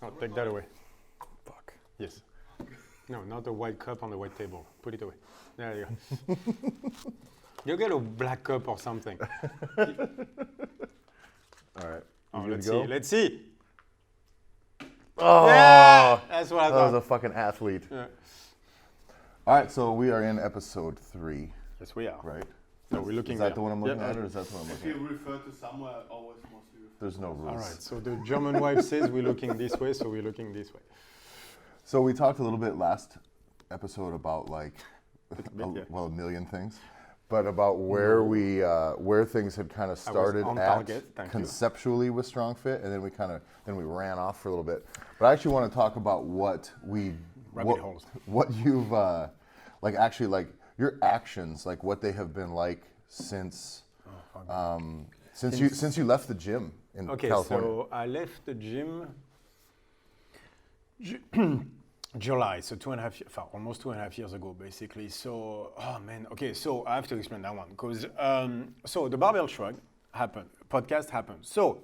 Oh, take that away. Fuck. Yes. No, not the white cup on the white table. Put it away. There you go. You get a black cup or something. All right. Oh, let's see. Let's see. Oh, yeah, that's what I thought. That was a fucking athlete. Yeah. All right, so we are in episode 3. Yes, we are. Right? No, we're looking. Is that the one I'm looking at, or is that the one I'm If looking you at? refer to somewhere, always mostly refer. There's no rules. All right. So the German wife says we're looking this way, so we're looking this way. So we talked a little bit last episode about like, yeah. a million things, but about where where things had kind of started on at target, thank you. conceptually with StrongFit, and then we ran off for a little bit. But I actually want to talk about what you've like actually like your actions, like what they have been like since since you left the gym in California. So I left the gym July, so almost 2.5 years ago, basically. So, oh man, okay, so I have to explain that one because so the barbell shrug happened, podcast happened. So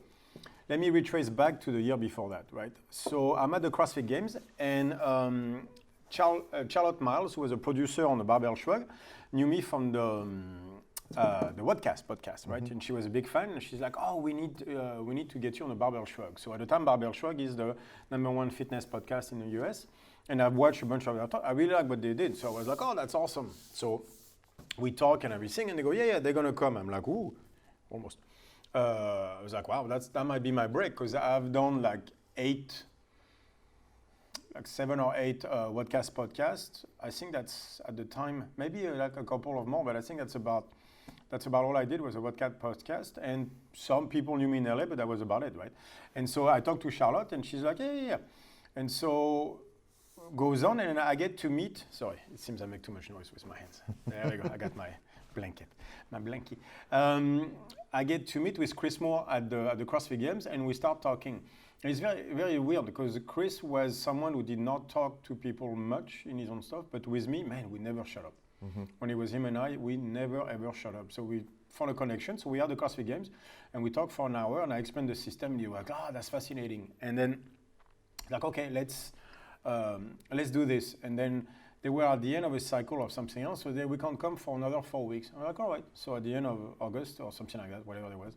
let me retrace back to the year before that, right? So I'm at the CrossFit Games, and Charlotte Miles, who was a producer on the barbell shrug, knew me from the podcast, right? And she was a big fan, and she's like, "Oh, we need to get you on the barbell shrug." So at the time, barbell shrug is the #1 fitness podcast in the US, and I've watched a bunch of them. I really like what they did, so I was like, "Oh, that's awesome." So we talk and everything, and they go, "Yeah, they're gonna come." I'm like, "Ooh, almost." I was like, "Wow, that might be my break," because I've done like 7 or 8 podcasts. I think that's at the time maybe like a couple of more, but I think that's about all I did was a podcast. And some people knew me in LA, but that was about it, right? And so I talked to Charlotte, and she's like, yeah. And so goes on, and I get to meet. Sorry, it seems I make too much noise with my hands. There we go. I got my blanket. I get to meet with Chris Moore at the CrossFit Games, and we start talking. And it's very, very weird because Chris was someone who did not talk to people much in his own stuff, but with me, man, we never shut up. When it was him and I, we never ever shut up. So we found a connection. So we had the CrossFit Games, and we talked for an hour, and I explained the system, and he was like, "Oh, that's fascinating." And then like, okay, let's do this. And then they were at the end of a cycle of something else, so we can't come for another 4 weeks. I'm like, all right. So at the end of August or something like that, whatever it was,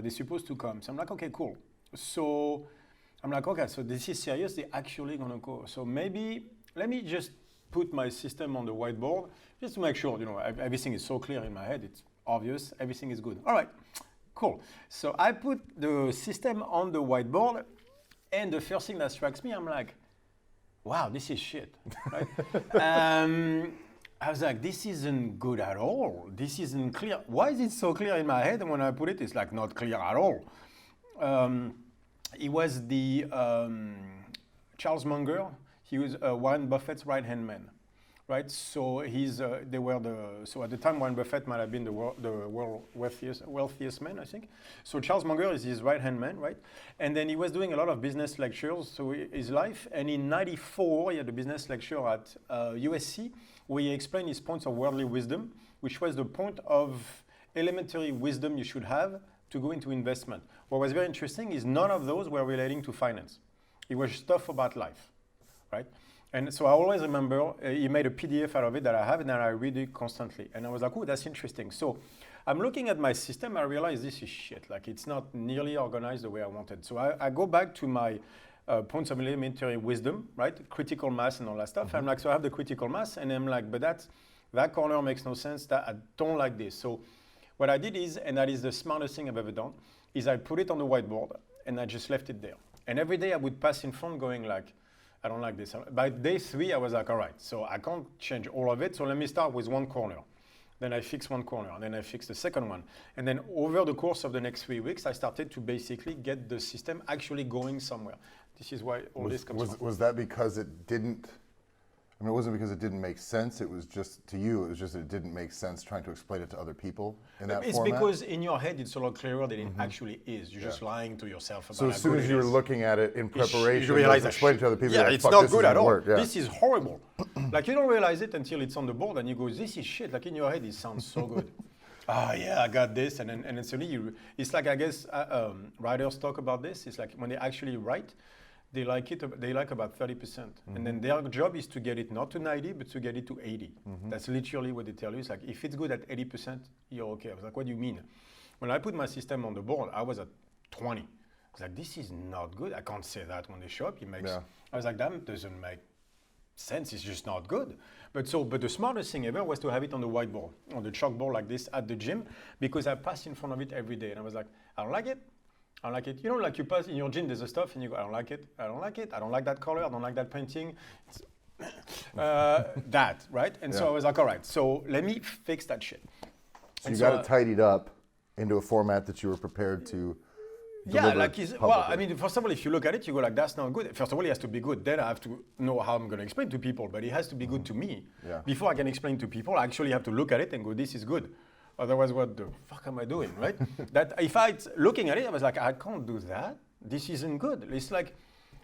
they're supposed to come. So I'm like, okay, cool. So I'm like, okay, so this is serious. They're actually gonna go. So maybe let me just put my system on the whiteboard just to make sure, everything is so clear in my head. It's obvious. Everything is good. All right, cool. So I put the system on the whiteboard, and the first thing that strikes me, I'm like, wow, this is shit, right? I was like, this isn't good at all. This isn't clear. Why is it so clear in my head? And when I put it, it's like not clear at all. It was the Charles Munger. He was Warren Buffett's right-hand man, right? So so at the time Warren Buffett might have been the world wealthiest man, I think. So Charles Munger is his right-hand man, right? And then he was doing a lot of business lectures through his life. And in '94, he had a business lecture at USC where he explained his points of worldly wisdom, which was the point of elementary wisdom you should have to go into investment. What was very interesting is none of those were relating to finance. It was stuff about life, right? And so I always remember he made a PDF out of it that I have, and then I read it constantly. And I was like, oh, that's interesting. So I'm looking at my system, I realize this is shit. Like it's not nearly organized the way I wanted. So I go back to my points of elementary wisdom, right? Critical mass and all that stuff. I'm like, so I have the critical mass, and I'm like, but that corner makes no sense. That I don't like this. So what I did is, and that is the smartest thing I've ever done, is I put it on the whiteboard, and I just left it there. And every day I would pass in front going like, I don't like this. By day 3, I was like, all right, so I can't change all of it, so let me start with one corner. Then I fix one corner, and then I fix the second one. And then over the course of the next 3 weeks, I started to basically get the system actually going somewhere. This is why all this comes from. Was that because it didn't, I mean, it wasn't because it didn't make sense, it was just, to you, it was just that it didn't make sense trying to explain it to other people in that it's format? It's because in your head, it's a lot clearer than it actually is. You're just lying to yourself about so as soon as you were looking at it in preparation, you realize explain it to other people, yeah, like, it's fuck, not this good isn't at all. work. Yeah. This is horrible. Like you don't realize it until it's on the board and you go, this is shit. Like in your head, it sounds so good. Yeah, I got this. And then suddenly it's like, I guess, writers talk about this. It's like when they actually write, they like it. They like about 30%, and then their job is to get it not to 90, but to get it to 80. That's literally what they tell you. It's like if it's good at 80%, you're okay. I was like, what do you mean? When I put my system on the board, I was at 20. I was like, this is not good. I can't say that when they show up. It makes. Yeah. I was like, that doesn't make sense. It's just not good. But the smartest thing ever was to have it on the whiteboard, on the chalkboard like this at the gym, because I passed in front of it every day, and I was like, I don't like it. I don't like it. You know, like you pass in your gym, there's a stuff, and you go, I don't like it. I don't like it. I don't like that color. I don't like that painting. That, right? And so I was like, all right, so let me fix that shit. So you got it tidied up into a format that you were prepared to Yeah, deliver like, well, I publicly. mean, first of all, if you look at it, you go like, that's not good. First of all, it has to be good. Then I have to know how I'm going to explain to people, but it has to be good to me. Yeah. Before I can explain to people, I actually have to look at it and go, this is good. Otherwise, what the fuck am I doing, right? That if I looking at it, I was like, I can't do that. This isn't good. It's like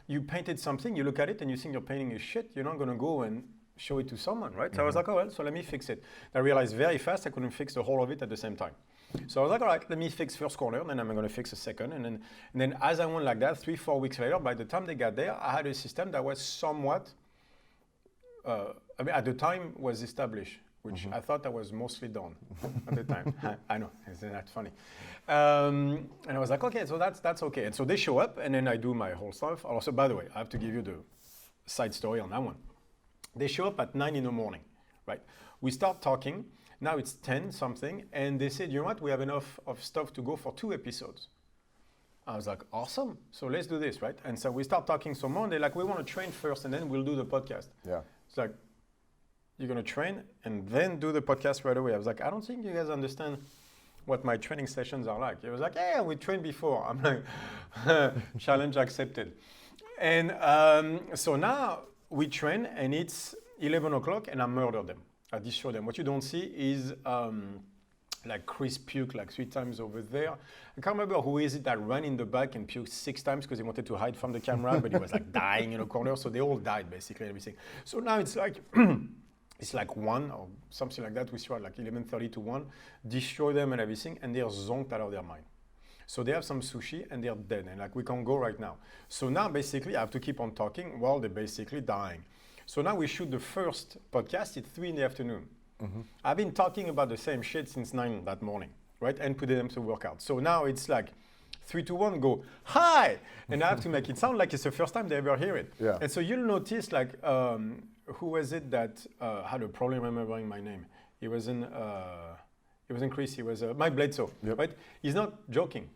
you painted something, you look at it and you think your painting is shit. You're not going to go and show it to someone, right? So I was like, oh, well, so let me fix it. I realized very fast I couldn't fix the whole of it at the same time. So I was like, all right, let me fix first corner, then I'm going to fix a second. And then as I went like that, 3-4 weeks later, by the time they got there, I had a system that was somewhat, I mean, at the time was established, which I thought that was mostly done at the time. I know, isn't that funny? And I was like, okay, so that's okay. And so they show up, and then I do my whole stuff. Also, by the way, I have to give you the side story on that one. They show up at 9 in the morning, right? We start talking. Now it's 10 something, and they said, you know what, we have enough of stuff to go for 2 episodes. I was like, awesome, so let's do this, right? And so we start talking some more, and they're like, we want to train first, and then we'll do the podcast. Yeah. It's like, you're going to train and then do the podcast right away. I was like, I don't think you guys understand what my training sessions are like. It was like, yeah, we trained before. I'm like, challenge accepted. And so now we train, and it's 11 o'clock, and I murder them. I destroy them. What you don't see is like Chris puked like 3 times over there. I can't remember who is it that ran in the back and puked 6 times because he wanted to hide from the camera, but he was like dying in a corner. So they all died basically, everything. So now it's like it's like 1 or something like that. We start like 11:30 to 1, destroy them and everything, and they're zonked out of their mind. So they have some sushi and they're dead, and like we can't go right now. So now basically I have to keep on talking while they're basically dying. So now we shoot the first podcast at 3 in the afternoon. I've been talking about the same shit since 9 that morning, right? And putting them to workout. So now it's like 3, 2, 1, go, hi! And I have to make it sound like it's the first time they ever hear it. Yeah. And so you'll notice like, who was it that had a problem remembering my name? It wasn't Chris, it was Mike Bledsoe, right? He's not joking.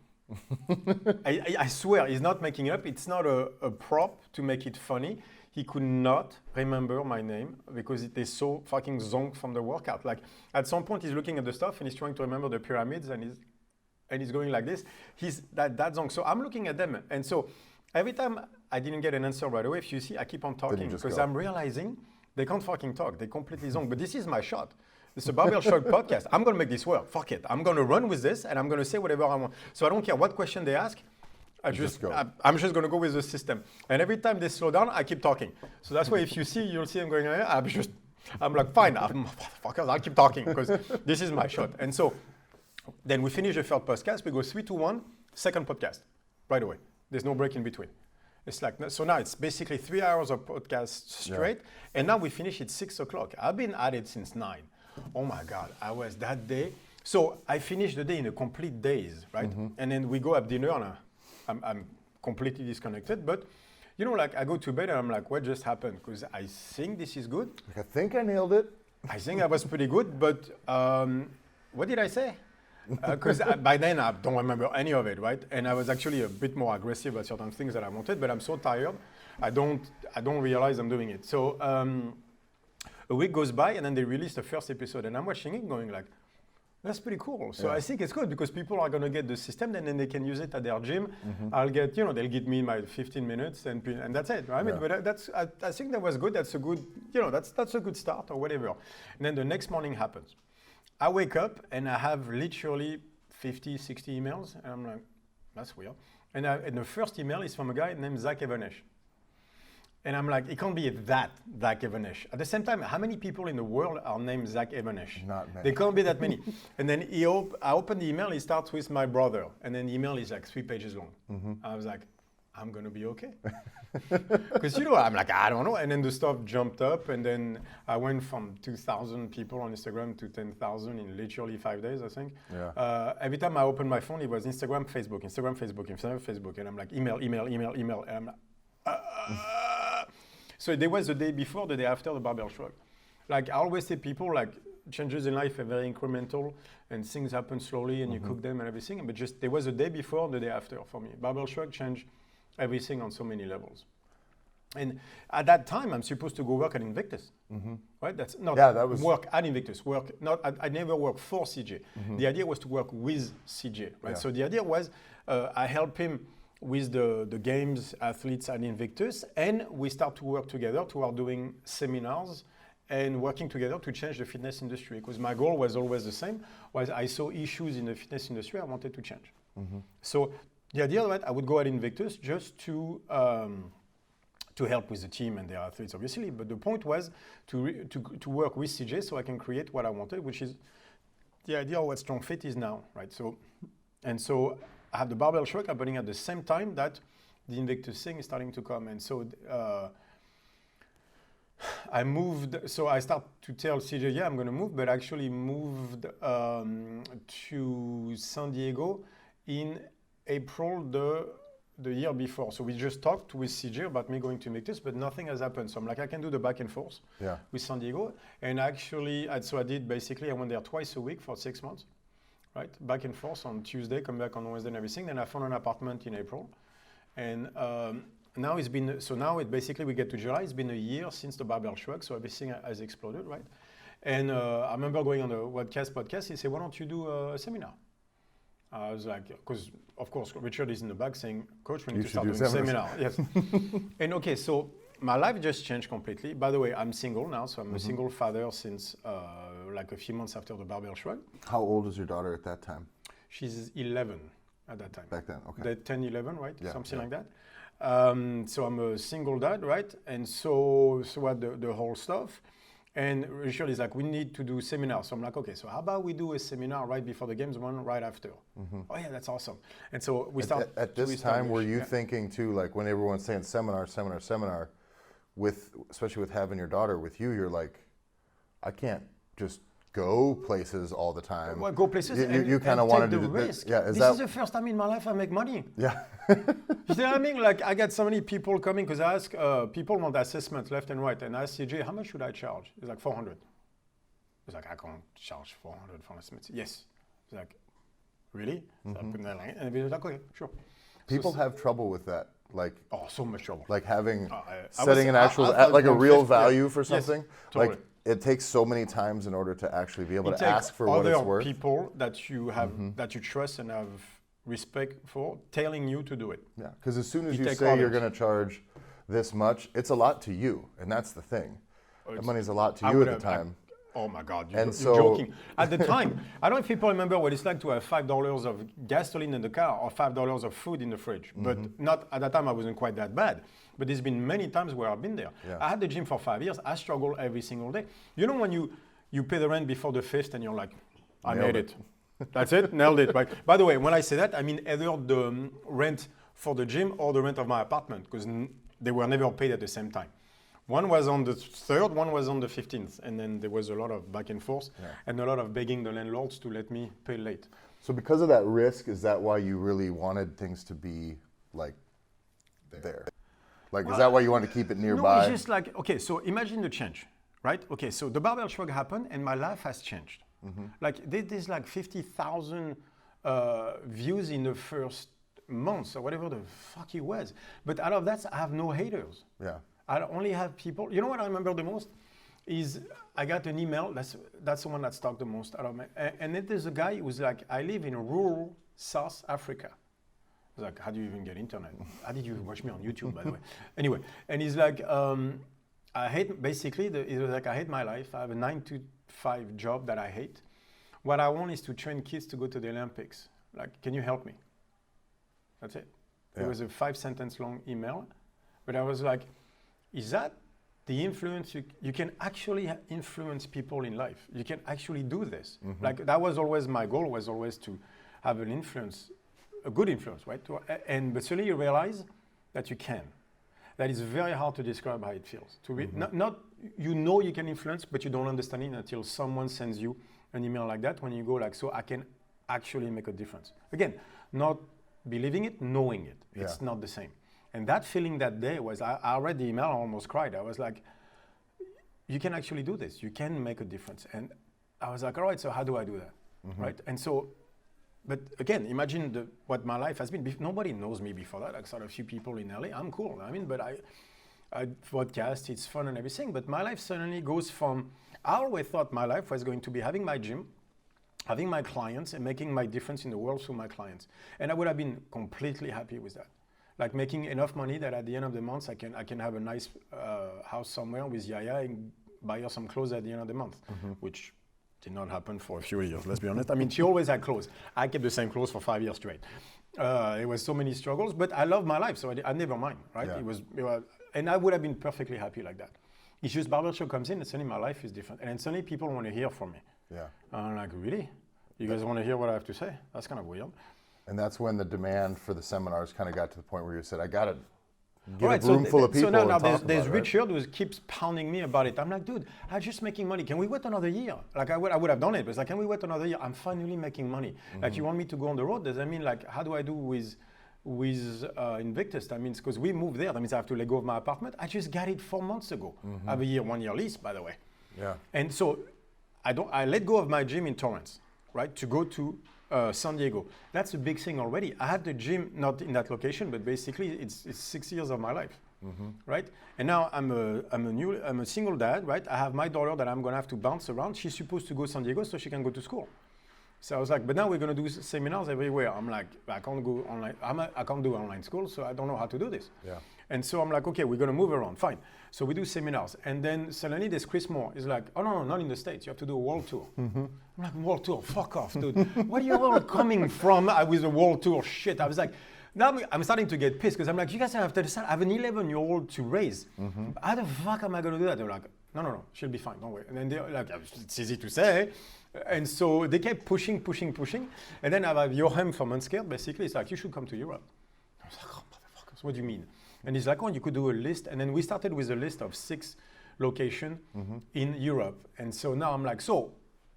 I swear, he's not making it up. It's not a prop to make it funny. He could not remember my name because it is so fucking zonked from the workout. Like at some point, he's looking at the stuff and he's trying to remember the pyramids, and he's going like this. He's that zonked. So I'm looking at them, and so every time I didn't get an answer right away, if you see, I keep on talking because I'm realizing they can't fucking talk. They completely zonked. But this is my shot. It's a Barbell Shock podcast. I'm going to make this work. Fuck it. I'm going to run with this, and I'm going to say whatever I want. So I don't care what question they ask. I'm just going to go with the system. And every time they slow down, I keep talking. So that's why if you see, you'll see them going, I'm like, fine, motherfuckers, I'll keep talking because this is my shot. And so then we finish the third podcast. We go 3, 2, 1, second podcast right away. There's no break in between. It's like, so now it's basically 3 hours of podcast straight. Yeah. And now we finish at 6 o'clock. I've been at it since 9. Oh my God, I was that day. So I finished the day in a complete daze, right? And then we go have dinner and I'm completely disconnected. But, you know, like I go to bed and I'm like, what just happened? Because I think this is good. I think I nailed it. I think I was pretty good, but what did I say? Because by then I don't remember any of it, right? And I was actually a bit more aggressive at certain things that I wanted, but I'm so tired, I don't realize I'm doing it. So a week goes by and then they release the first episode and I'm watching it going like, that's pretty cool. So I think it's good because people are going to get the system and then they can use it at their gym. I'll get, they'll get me my 15 minutes and that's it. Right? But I think that was good. That's a good, that's a good start or whatever. And then the next morning happens. I wake up and I have literally 50, 60 emails. And I'm like, that's weird. And the first email is from a guy named Zach Evanesh. And I'm like, it can't be Zach Evanesh. At the same time, how many people in the world are named Zach Evanesh? Not many. There can't be that many. And then I open the email, he starts with my brother. And then the email is like 3 pages long. I was like, I'm going to be okay. Because, I'm like, I don't know. And then the stuff jumped up. And then I went from 2,000 people on Instagram to 10,000 in literally 5 days, I think. Yeah. Every time I opened my phone, it was Instagram, Facebook, Instagram, Facebook, Instagram, Facebook. And I'm like, email. And I'm like, So there was the day before, the day after the barbell shrug. Like I always say, people like changes in life are very incremental and things happen slowly and you cook them and everything. But just there was a day before, the day after for me. Barbell shrug changed everything on so many levels. And at that time, I'm supposed to go work at Invictus, right? That's not work at Invictus. I never worked for CJ. The idea was to work with CJ, right? Yeah. So the idea was I help him with the games, athletes at Invictus, and we start to work together toward doing seminars and working together to change the fitness industry. Because my goal was always the same, was I saw issues in the fitness industry I wanted to change. So the idea that I would go at Invictus just to help with the team and their athletes, obviously. But the point was to work with CJ so I can create what I wanted, which is the idea of what StrongFit is now, right? So I have the barbell shrug happening at the same time that the Invictus thing is starting to come. And so I moved, so I start to tell CJ, yeah, I'm going to move, but actually moved to San Diego in April the year before. So we just talked with CJ about me going to Invictus, but nothing has happened. So I'm like, I can do the back and forth with San Diego. And actually, so I did basically, I went there twice a week for 6 months, right? Back and forth on Tuesday, come back on Wednesday and everything. Then I found an apartment in April. And now basically we get to July, it's been a year since the barbell shrug, so everything has exploded, right? And I remember going on the podcast, he said, why don't you do a seminar? I was like, because of course, Richard is in the back saying, Coach, we need to start doing seminar. Yes. And okay, so my life just changed completely. By the way, I'm single now, so I'm a single father since like a few months after the barbell shrug. How old is your daughter at that time? She's 11 at that time. Back then, okay. They're 10, 11, right? Yeah, Something like that. So I'm a single dad, right? And so what the whole stuff. And Richard is like, we need to do seminars. So I'm like, okay, so how about we do a seminar right before the games, one right after? Oh yeah, that's awesome. And so we start. At this time, were you thinking too, like when everyone's saying seminar, especially with having your daughter with you, you're like, I can't just go places all the time. Well, go places you kind of wanted to take the do risk. Yeah, this is the first time in my life I make money. Yeah. You know what I mean? Like I get so many people coming because I ask people want assessments left and right, and I ask CJ, how much should I charge? He's like 400. He's like, I can't charge 400 for assessments. Yes. He's like, really? So I put that line, and he's like, okay, sure. People have trouble with that, like so much trouble. like having setting an actual like a real value for something. Yes, totally. Like it takes so many times in order to actually be able to ask for what it's worth. People that you have that you trust and have respect for telling you to do it. Yeah, because as soon as you say you're going to charge this much, it's a lot to you, and that's the thing. That money's a lot to you at the time. Oh my God, you're joking. At the time, I don't know if people remember what it's like to have $5 of gasoline in the car or $5 of food in the fridge. But not at that time, I wasn't quite that bad. But there's been many times where I've been there. Yeah. I had the gym for 5 years. I struggle every single day. You know when you pay the rent before the 5th and you're like, I made it. That's it, nailed it, right? By the way, when I say that, I mean either the rent for the gym or the rent of my apartment, because they were never paid at the same time. One was on the 3rd, one was on the 15th, and then there was a lot of back and forth and a lot of begging the landlords to let me pay late. So because of that risk, is that why you really wanted things to be like there? Like, is that why you wanted to keep it nearby? No, it's just like, okay, so imagine the change, right? Okay, so the barbell shrug happened and my life has changed. Like there's like 50,000 views in the first month or whatever the fuck it was. But out of that, I have no haters. Yeah. I only have people. You know what I remember the most is I got an email. That's the one that stuck the most out of me. And it is a guy who was like, I live in rural South Africa. I was like, how do you even get internet? How did you watch me on YouTube, by the way? Anyway, and he's like, I hate basically. He was like, I hate my life. I have a 9-to-5 job that I hate. What I want is to train kids to go to the Olympics. Like, can you help me? That's it. It was a 5-sentence long email, but I was like, is that the influence? You can actually influence people in life. You can actually do this. Like that was always my goal, was always to have an influence, a good influence, right? But slowly you realize that you can. That is very hard to describe how it feels. To be, not you know you can influence, but you don't understand it until someone sends you an email like that, when you go like, so I can actually make a difference. Again, not believing it, knowing it. It's not the same. And that feeling that day was, I read the email, I almost cried. I was like, you can actually do this. You can make a difference. And I was like, all right, so how do I do that? Right? And so, but again, imagine what my life has been. Nobody knows me before that, except a few people in LA. I'm cool. I mean, but I podcast, it's fun and everything. But my life suddenly goes from, I always thought my life was going to be having my gym, having my clients, and making my difference in the world through my clients. And I would have been completely happy with that. Like making enough money that at the end of the month, I can have a nice house somewhere with Yaya and buy her some clothes at the end of the month, which did not happen for a few years, let's be honest. I mean, she always had clothes. I kept the same clothes for 5 years straight. It was so many struggles, but I love my life, so I never mind, right? Yeah. It was, and I would have been perfectly happy like that. It's just barbershop comes in, and suddenly my life is different. And then suddenly people want to hear from me. Yeah. And I'm like, really? You guys want to hear what I have to say? That's kind of weird. And that's when the demand for the seminars kind of got to the point where you said, I got to get Right, a room full of people. So now and talk there's about it, Richard who keeps pounding me about it. I'm like, dude, I'm just making money. Can we wait another year? Like I would have done it, but it's like, can we wait another year? I'm finally making money. Like you want me to go on the road? Does that mean like, how do I do with Invictus? That means because we moved there. That means I have to let go of my apartment. I just got it 4 months ago. I have a 1 year lease, by the way. Yeah. And so I let go of my gym in Torrance, right, to go to San Diego. That's a big thing already. I had the gym not in that location, but basically it's 6 years of my life, right? And now I'm a single dad, right? I have my daughter that I'm gonna have to bounce around. She's supposed to go to San Diego so she can go to school. So I was like, but now we're gonna do seminars everywhere. I'm like, I can't go online. I can't do online school, so I don't know how to do this. Yeah. And so I'm like, okay, we're gonna move around, fine. So we do seminars, and then suddenly there's Chris Moore. He's like, oh no, not in the States. You have to do a world tour. I'm like, world tour? Fuck off, dude. Where are you all coming from with a world tour? Shit. I was like, now I'm starting to get pissed because I'm like, you guys have to decide. I have an 11-year-old to raise. How the fuck am I gonna do that? They're like, no, she'll be fine. Don't worry. And then they're like, it's easy to say. And so they kept pushing. And then I have Johan from Unscared. Basically, it's like, you should come to Europe. I was like, oh, motherfuckers, what do you mean? And he's like, oh, you could do a list. And then we started with a list of 6 locations in Europe. And so now I'm like, so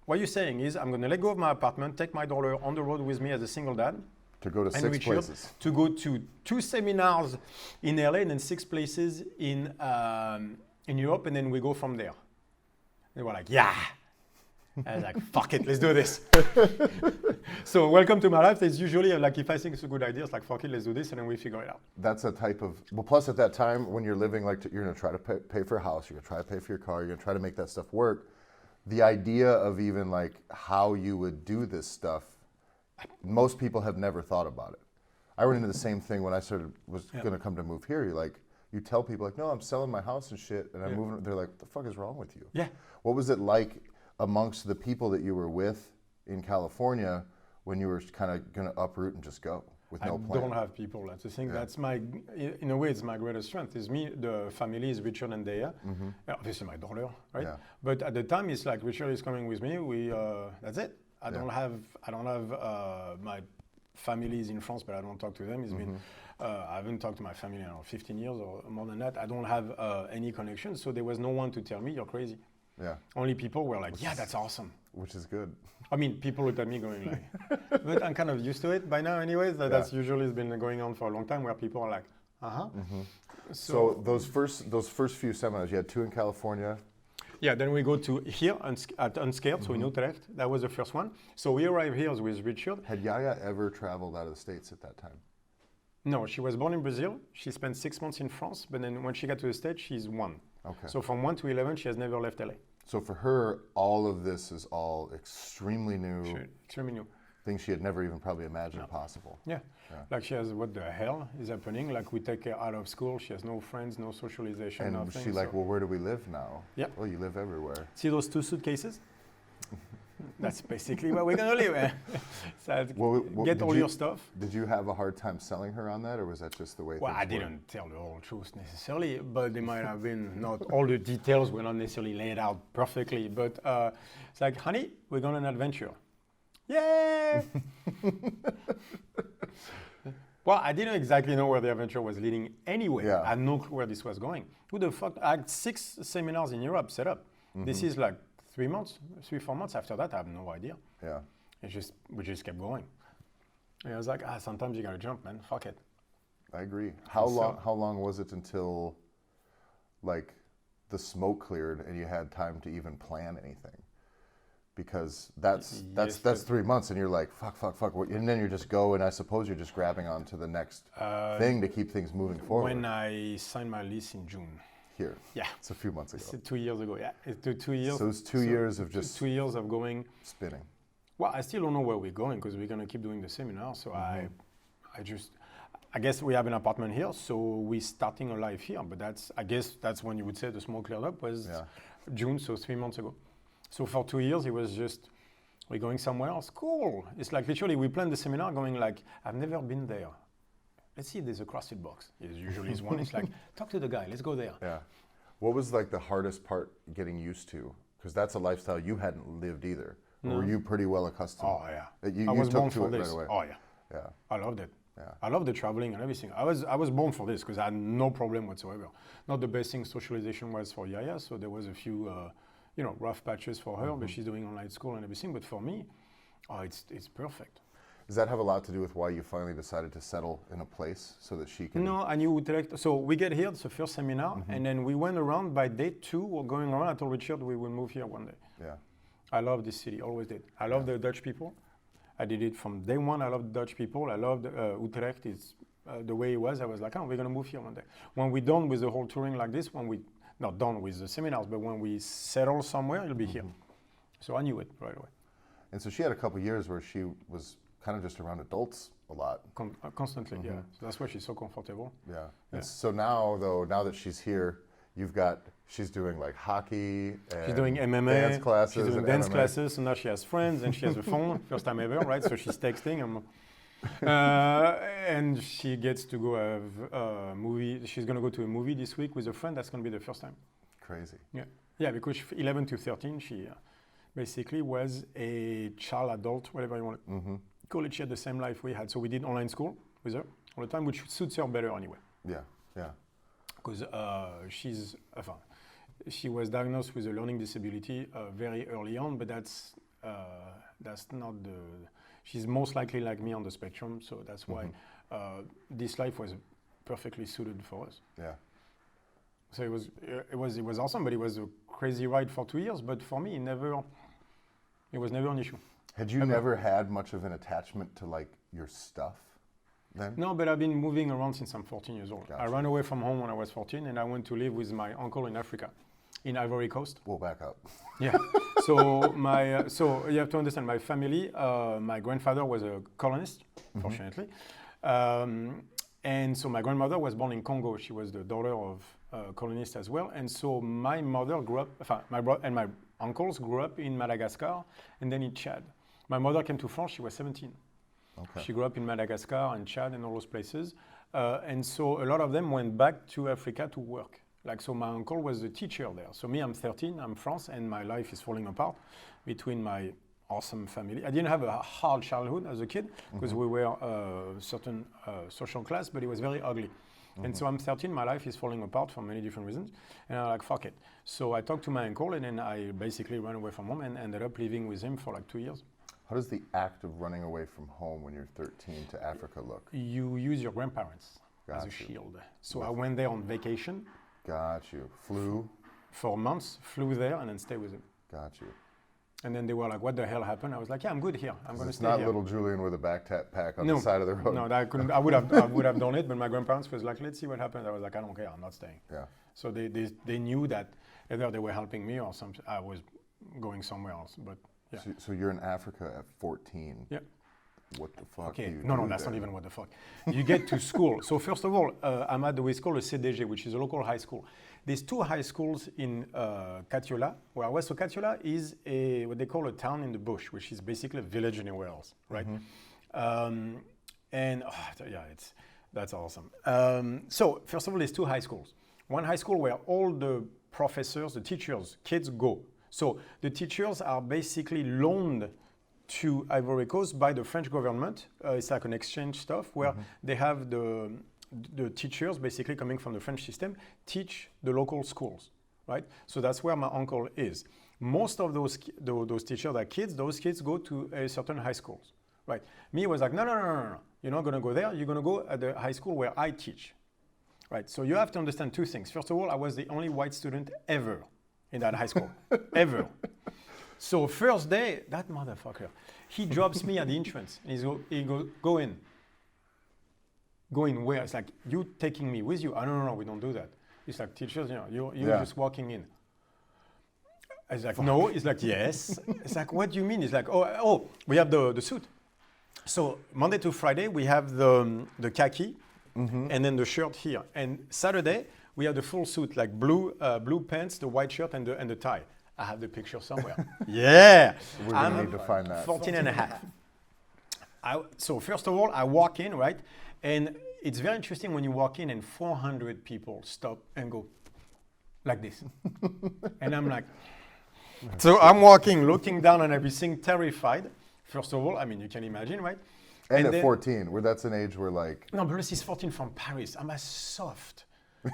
what you're saying is I'm going to let go of my apartment, take my daughter on the road with me as a single dad. To go to 6 places. To go to 2 seminars in LA and then 6 places in Europe. And then we go from there. They were like, yeah. I was like, fuck it, let's do this. So welcome to my life. It's usually like, if I think it's a good idea, it's like, fuck it, let's do this, and then we figure it out. That's a type of, well, plus at that time when you're living, like you're gonna try to pay for a house, you're gonna try to pay for your car, you're gonna try to make that stuff work. The idea of even like how you would do this stuff, most people have never thought about it. I ran into the same thing when I was gonna come to move here. You tell people like, no, I'm selling my house and shit, and I'm moving. They're like, what the fuck is wrong with you? Yeah. What was it like amongst the people that you were with in California when you were kind of going to uproot and just go with no plan? I don't have people. That's the thing. That's in a way, it's my greatest strength. Is me. The family is Richard and Dea. Obviously, my daughter, right? Yeah. But at the time, it's like Richard is coming with me. That's it. I don't have my family is in France, but I don't talk to them. It's been I haven't talked to my family in 15 years or more than that. I don't have any connection, so there was no one to tell me you're crazy. Yeah. Only people were like, yeah, that's awesome. Which is good. I mean, people look at me going like, but I'm kind of used to it by now anyways. That's usually been going on for a long time where people are like, So those first few seminars, you had 2 in California. Yeah, then we go to here at Unscared, so in Utrecht. That was the first one. So we arrived here with Richard. Had Yaya ever traveled out of the States at that time? No, she was born in Brazil. She spent 6 months in France, but then when she got to the States, she's 1. Okay. So from 1 to 11, she has never left LA. So for her, all of this is all extremely new. Sure, extremely new. Things she had never even probably imagined possible. Yeah. Like she has, what the hell is happening? Like we take her out of school. She has no friends, no socialization, and nothing. She's like, well, where do we live now? Yeah. Well, you live everywhere. See those 2 suitcases? That's basically where we're going to live. So get all your stuff. Did you have a hard time selling her on that, or was that just the way things I didn't tell the whole truth necessarily, but they might have been, not all the details were not necessarily laid out perfectly, but it's like, honey, we're going on an adventure. Yay! Well, I didn't exactly know where the adventure was leading anyway. Yeah. I had no clue where this was going. Who the fuck? I had 6 seminars in Europe set up. This is like 4 months after that. I have no idea. Yeah. We just kept going. And I was like, sometimes you gotta jump, man. Fuck it. I agree. How long was it until like the smoke cleared and you had time to even plan anything? Because that's 3 months and you're like, fuck. And then you just go, and I suppose you're just grabbing onto the next thing to keep things moving forward. When I signed my lease in June. Here. Yeah. It's a few months ago. It's 2 years ago, yeah. It's 2 years. So it's 2 years of just 2 years of going. Spinning. Well, I still don't know where we're going because we're going to keep doing the seminar. So I guess we have an apartment here, so we're starting a life here. But I guess that's when you would say the smoke cleared up was June, so 3 months ago. So for 2 years, it was just, we're going somewhere else. Cool. It's like literally we planned the seminar going like, I've never been there. Let's see if there's a CrossFit box. It usually is one. It's like, talk to the guy. Let's go there. Yeah. What was like the hardest part getting used to? Because that's a lifestyle you hadn't lived either. No. Or were you pretty well accustomed? Oh, yeah. You I was took born to for it this. right away. Oh, yeah. Yeah. I loved it. Yeah. I love the traveling and everything. I was born for this because I had no problem whatsoever. Not the best thing socialization was for Yaya, so there was a few rough patches for her, but she's doing online school and everything. But for me, it's perfect. Does that have a lot to do with why you finally decided to settle in a place so that she can? No, I knew Utrecht. So we get here, it's the first seminar, and then we went around. By day 2 or going around, I told Richard we will move here one day. Yeah. I love this city, always did. I love the Dutch people. I did it from day 1. I love the Dutch people. I loved Utrecht. It's the way it was. I was like, we're going to move here one day. When we're done with the whole touring like this, not done with the seminars, but when we settle somewhere, it'll be here. So I knew it right away. And so she had a couple of years where she was kind of just around adults a lot. Constantly, yeah. So that's why she's so comfortable. Yeah. And so now that she's here, she's doing like hockey and she's doing MMA, dance classes. She's doing dance classes, so now she has friends and she has a phone, first time ever, right? So she's texting. And she gets to go have a movie. She's going to go to a movie this week with a friend. That's going to be the first time. Crazy. Yeah, because 11 to 13, she basically was a child, adult, whatever you want to call it. She had the same life we had. So we did online school with her all the time, which suits her better anyway. Yeah. Because she was diagnosed with a learning disability very early on, but that's not the. She's most likely like me on the spectrum, so that's why this life was perfectly suited for us. Yeah. So it was awesome, but it was a crazy ride for 2 years. But for me, it was never an issue. Had you never had much of an attachment to like your stuff then? No, but I've been moving around since I'm 14 years old. Gotcha. I ran away from home when I was 14, and I went to live with my uncle in Africa, in Ivory Coast. We'll back up. Yeah. So so you have to understand my family. My grandfather was a colonist, fortunately, and so my grandmother was born in Congo. She was the daughter of a colonist as well, and so my mother grew up. My uncles grew up in Madagascar and then in Chad. My mother came to France. She was 17. Okay. She grew up in Madagascar and Chad and all those places, and so a lot of them went back to Africa to work. So my uncle was a teacher there. So me, I'm 13, I'm France, and my life is falling apart between my awesome family. I didn't have a hard childhood as a kid because we were a certain social class, but it was very ugly. And so I'm 13, my life is falling apart for many different reasons. And I'm like, fuck it. So I talked to my uncle, and then I basically ran away from home and ended up living with him for like 2 years. How does the act of running away from home when you're 13 to Africa look? You use your grandparents as a shield. So I went there on vacation. Got you. Flew? For months, flew there and then stayed with him. Got you. And then they were like, what the hell happened? I was like, yeah, I'm good here. I'm going to stay here. It's here. not little Julien with a backpack on the side of the road. No, I couldn't. I would have done it, but my grandparents was like, let's see what happens. I was like, I don't care. I'm not staying. Yeah. So they knew that either they were helping me or something. I was going somewhere else. But yeah. So you're in Africa at 14. Yeah. What the fuck? Okay. Do you No, do that's there? not even what the fuck. You get to school. So first of all, I'm at what's called a CDG, which is a local high school. There's 2 high schools in Katiola, where I was. So Katiola is what they call a town in the bush, which is basically a village anywhere else, right? That's awesome. So first of all, there's 2 high schools. One high school where all the professors, the teachers, kids go. So the teachers are basically loaned to Ivory Coast by the French government. It's like an exchange stuff where they have the teachers basically coming from the French system teach the local schools, right? So that's where my uncle is. Most of those teachers are kids. Those kids go to a certain high schools, right? Me was like, no. You're not going to go there. You're going to go at the high school where I teach, right? So you have to understand two things. First of all, I was the only white student ever in that high school, ever. So first day, that motherfucker, he drops me at the entrance. And he goes, go in. Go in where? It's like, you taking me with you? No, we don't do that. It's like, teachers, you're just walking in. I was like, no. He's like, yes. It's like, what do you mean? It's like, oh, we have the suit. So Monday to Friday, we have the khaki and then the shirt here. And Saturday, we have the full suit, like blue pants, the white shirt, and the tie. I have the picture somewhere. Yeah. We're going to need to find that. 14 and a half. So first of all, I walk in, right? And it's very interesting when you walk in and 400 people stop and go like this. And I'm like, so I'm walking, looking down on everything, terrified. First of all, I mean, you can imagine, right? And at 14, where that's an age where like... No, but he's 14 from Paris. I'm as soft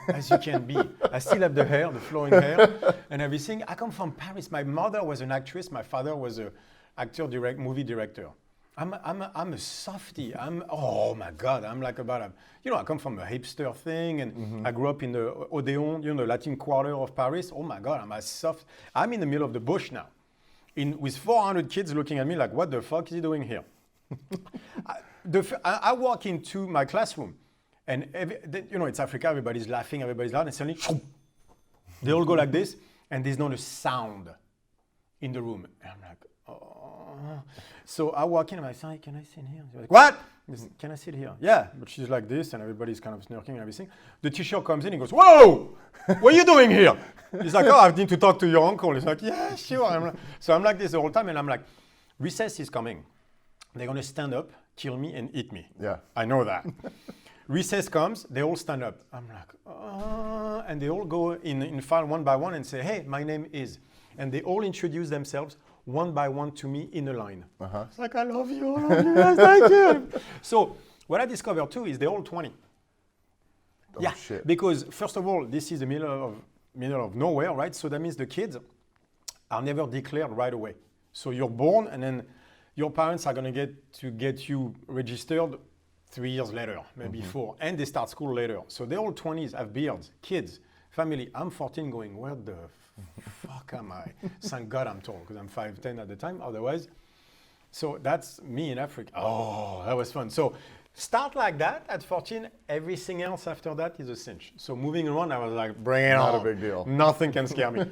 as you can be. I still have the hair, the flowing hair and everything. I come from Paris. My mother was an actress. My father was an actor, movie director. I'm a softie. Oh my God, I'm like about I come from a hipster thing and I grew up in the Odeon, the Latin Quarter of Paris. Oh my God, I'm as soft. I'm in the middle of the bush now. With 400 kids looking at me like, what the fuck is he doing here? I walk into my classroom and it's Africa, everybody's laughing, everybody's loud, and suddenly they all go like this and there's not a sound in the room. And I'm like, oh. So I walk in and I'm like, sorry, can I sit here? She's like, what? Can I sit here? Yeah, but she's like this and everybody's kind of smirking and everything. The teacher comes in and goes, whoa, what are you doing here? He's like, I need to talk to your uncle. He's like, yeah, sure. So I'm like this the whole time and I'm like, recess is coming. They're going to stand up, kill me and eat me. Yeah. I know that. Recess comes, they all stand up. I'm like, and they all go in file one by one and say, hey, my name is. And they all introduce themselves one by one to me in a line. It's like, I love you, guys, thank you. So what I discovered too is they're all 20. Oh, yeah, shit. because first of all, this is the middle of nowhere, right? So that means the kids are never declared right away. So you're born and then your parents are going to get you registered 3 years later, maybe 4, and they start school later. So they're all 20s, have beards, kids, family. I'm 14 going, where the fuck am I? Thank God I'm tall, because I'm 5'10" at the time, otherwise. So that's me in Africa. Oh, that was fun. So start like that at 14, everything else after that is a cinch. So moving around, I was like, bring it on. Not a big deal. Nothing can scare me.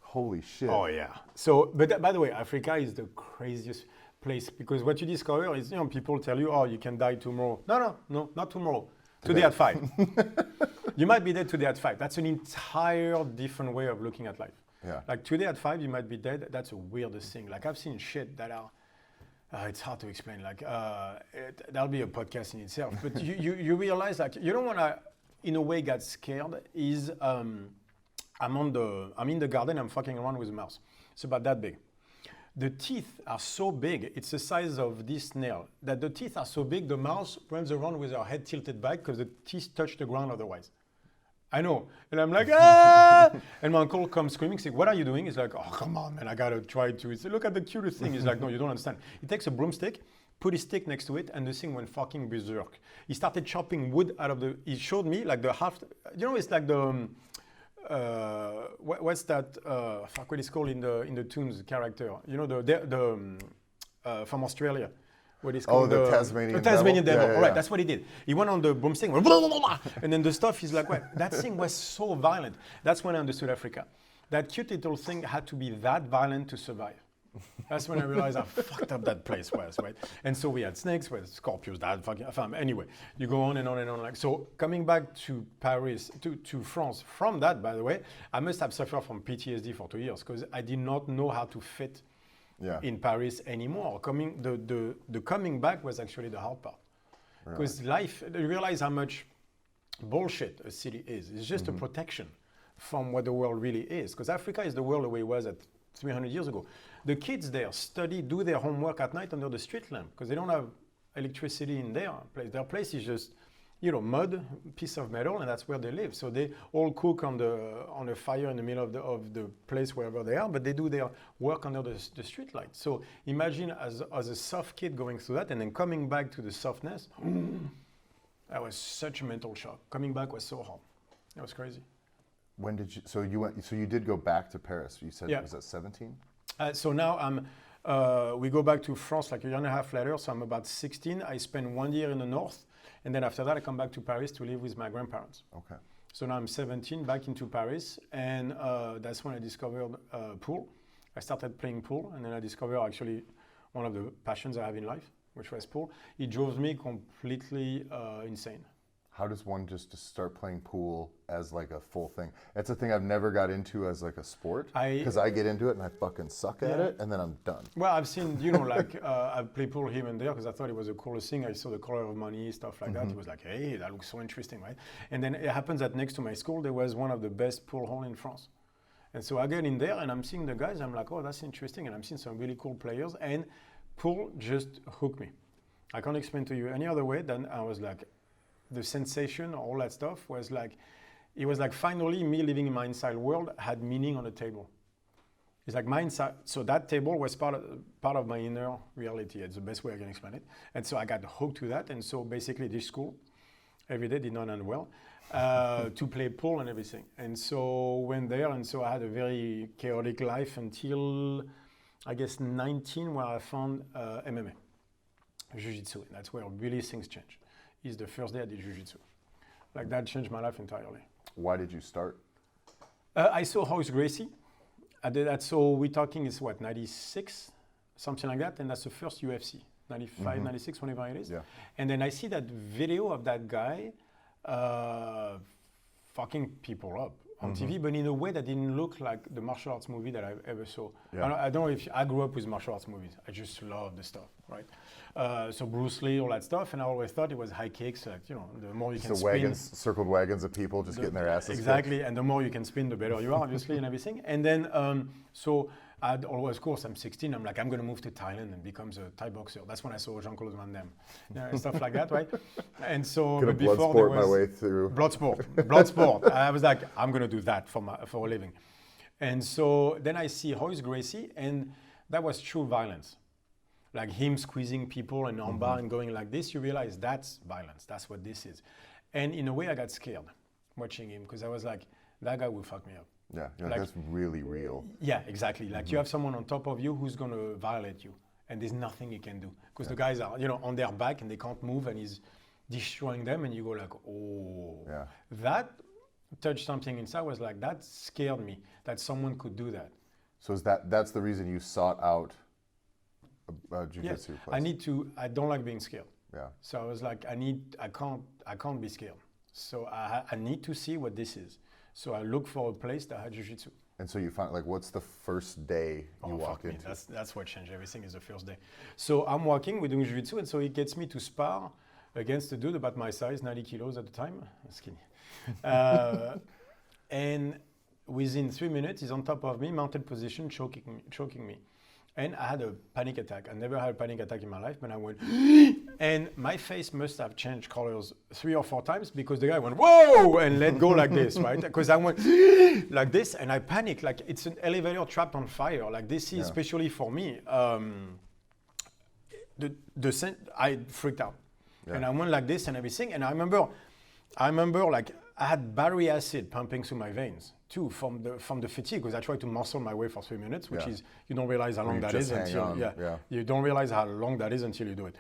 Holy shit. Oh yeah. So, but by the way, Africa is the craziest place because what you discover is, people tell you, oh, you can die tomorrow. No, not tomorrow. Today at 5. You might be dead today at 5. That's an entire different way of looking at life. Yeah. Like today at 5, you might be dead. That's a weirdest thing. Like I've seen shit that are, it's hard to explain. Like that'll be a podcast in itself. But you realize like you don't want to, in a way, get scared. Is I'm in the garden. I'm fucking around with a mouse. It's about that big. The teeth are so big, it's the size of this nail, that the teeth are so big, the mouse runs around with her head tilted back because the teeth touch the ground otherwise. I know. And I'm like, ah! And my uncle comes screaming, saying, what are you doing? He's like, oh, come on, man, I got to try to. He said, look at the cutest thing. He's like, no, you don't understand. He takes a broomstick, put his stick next to it, and the thing went fucking berserk. He started chopping wood out of he showed me like the half, it's like the, what's that? Fuck, what is called in the Toons character? From Australia. What is called the Tasmanian devil. Yeah, All right, yeah. that's what he did. He went on the broomstick, went blah, blah, blah, blah, and then the stuff. He's like, what? That thing was so violent. That's when I understood Africa. That cute little thing had to be that violent to survive. That's when I realized how fucked up that place was, right? And so we had snakes, we had scorpions, that fucking. Anyway, you go on and on and on. Like so, coming back to Paris, to France. From that, by the way, I must have suffered from PTSD for 2 years because I did not know how to fit in Paris anymore. The coming back was actually the hard part because life. You realize how much bullshit a city is. It's just a protection from what the world really is. Because Africa is the world the way it was at 300 years ago. The kids there do their homework at night under the street lamp because they don't have electricity in their place. Their place is just, mud, piece of metal, and that's where they live. So they all cook on a fire in the middle of the place wherever they are, but they do their work under the street light. So imagine as a soft kid going through that and then coming back to the softness. That was such a mental shock. Coming back was so hard. That was crazy. When did you? So you did go back to Paris. You said Yeah. Was that 17? So now we go back to France like a year and a half later. So I'm about 16. I spend 1 year in the north, and then after that I come back to Paris to live with my grandparents. Okay. So now I'm 17, back into Paris, and that's when I discovered pool. I started playing pool, and then I discovered actually one of the passions I have in life, which was pool. It drove me completely insane. How does one just start playing pool as like a full thing? It's a thing I've never got into as like a sport because I get into it and I fucking suck at it and then I'm done. Well, I've seen, I've played pool here and there because I thought it was the coolest thing. I saw the color of money, stuff like that. It was like, hey, that looks so interesting, right? And then it happens that next to my school, there was one of the best pool halls in France. And so I get in there and I'm seeing the guys. I'm like, oh, that's interesting. And I'm seeing some really cool players. And pool just hooked me. I can't explain to you any other way than I was like, the sensation, all that stuff was like, it was like finally me living in my inside world had meaning on the table. It's like my inside, so that table was part of my inner reality. It's the best way I can explain it. And so I got hooked to that. And so basically this school, every day did not end well, to play pool and everything. And so went there, and so I had a very chaotic life until, I guess, 19, where I found MMA, Jiu-Jitsu. And that's where really things changed. Is the first day I did Jiu-Jitsu. Like that changed my life entirely. Why did you start? I saw Mathäus Gracie. I did that, so we're talking is what, 96? Something like that, and that's the first UFC. 95, 96, whenever it is. Yeah. And then I see that video of that guy fucking people up on TV, but in a way that didn't look like the martial arts movie that I ever saw. Yeah. I don't know if I grew up with martial arts movies. I just love the stuff, right? So Bruce Lee, all that stuff, and I always thought it was high kicks, like, the more you can spin. Circled wagons of people just getting their asses Exactly, kicked. and the more you can spin, the better you are, obviously, and everything. And then, so I'd always, of course, I'm 16, I'm like, I'm going to move to Thailand and become a Thai boxer. That's when I saw Jean-Claude Van Damme, and stuff like that, right? And so, Gonna blood sport my way through. Blood sport. I was like, I'm going to do that for a living. And so then I see Mathäus Gracie, and that was true violence. Like him squeezing people and on bar and going like this, you realize that's violence. That's what this is. And in a way, I got scared watching him because I was like, that guy will fuck me up. Yeah, that's really real. Yeah, exactly. Like you have someone on top of you who's going to violate you, and there's nothing you can do because the guys are, on their back and they can't move, and he's destroying them, and you go like, oh. Yeah. That touched something inside. Was like, that scared me that someone could do that. So that's the reason you sought out jiu-jitsu place? I don't like being scared. Yeah. So I was like, I can't be scared. So I need to see what this is. So I look for a place that had jiu-jitsu. And so you find, like, what's the first day you walk into? That's what changed everything, is the first day. So I'm walking, we're doing jiu-jitsu, and so he gets me to spar against a dude about my size, 90 kilos at the time, skinny. And within 3 minutes, he's on top of me, mounted position, choking me. And I had a panic attack. I never had a panic attack in my life, but I went, and my face must have changed colors 3 or 4 times because the guy went, whoa, and let go like this, right? Because I went like this, and I panicked, like it's an elevator trapped on fire. Like this is, especially for me, I freaked out. Yeah. And I went like this and everything. And I remember like I had battery acid pumping through my veins too from the fatigue, because I tried to muscle my way for 3 minutes, which is, you don't realize how long that is until you don't realize how long that is until you do it.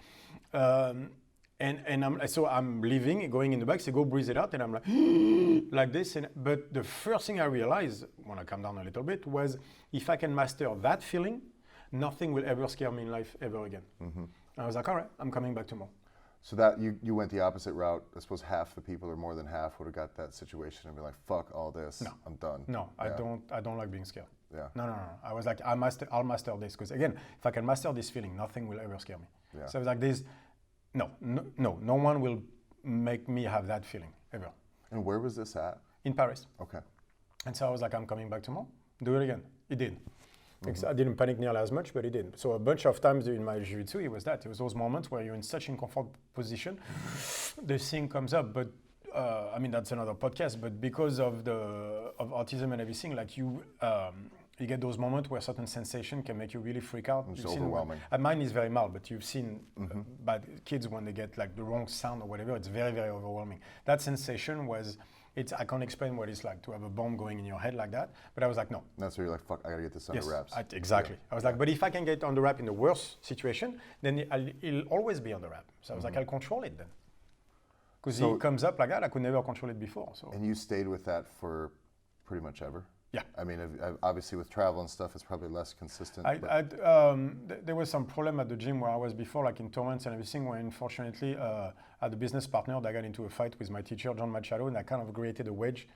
And I'm leaving, going in the back, so go breathe it out, and I'm like like this. But the first thing I realized when I calmed down a little bit was, if I can master that feeling, nothing will ever scare me in life ever again. I was like, all right, I'm coming back tomorrow. So that you went the opposite route. I suppose half the people, or more than half, would have got that situation and be like, "Fuck all this, I'm done." No, yeah. I don't like being scared. Yeah. No. I was like, I'll master this, because again, if I can master this feeling, nothing will ever scare me. Yeah. So I was like, no one will make me have that feeling ever. And where was this at? In Paris. Okay. And so I was like, I'm coming back tomorrow. Do it again. It did. I didn't panic nearly as much, but it did. So a bunch of times in my jiu-jitsu, it was those moments where you're in such a comfortable position, the thing comes up. But I mean, that's another podcast. But because of autism and everything, like you get those moments where certain sensation can make you really freak out. It's overwhelming. Mine is very mild, but you've seen bad kids when they get like the wrong sound or whatever. It's very, very overwhelming. That sensation was. I can't explain what it's like to have a bomb going in your head like that, but I was like, no. That's where you're like, fuck, I gotta get this under wraps. Exactly. Yeah. I was like, but if I can get under wrap in the worst situation, then it'll always be under wrap. So I was like, I'll control it then. Because it comes up like that, I could never control it before. So. And you stayed with that for pretty much ever? Yeah. I mean, obviously with travel and stuff, it's probably less consistent. There was some problem at the gym where I was before, like in Torrance and everything, where unfortunately I had a business partner that got into a fight with my teacher, John Machado, and that kind of created a wedge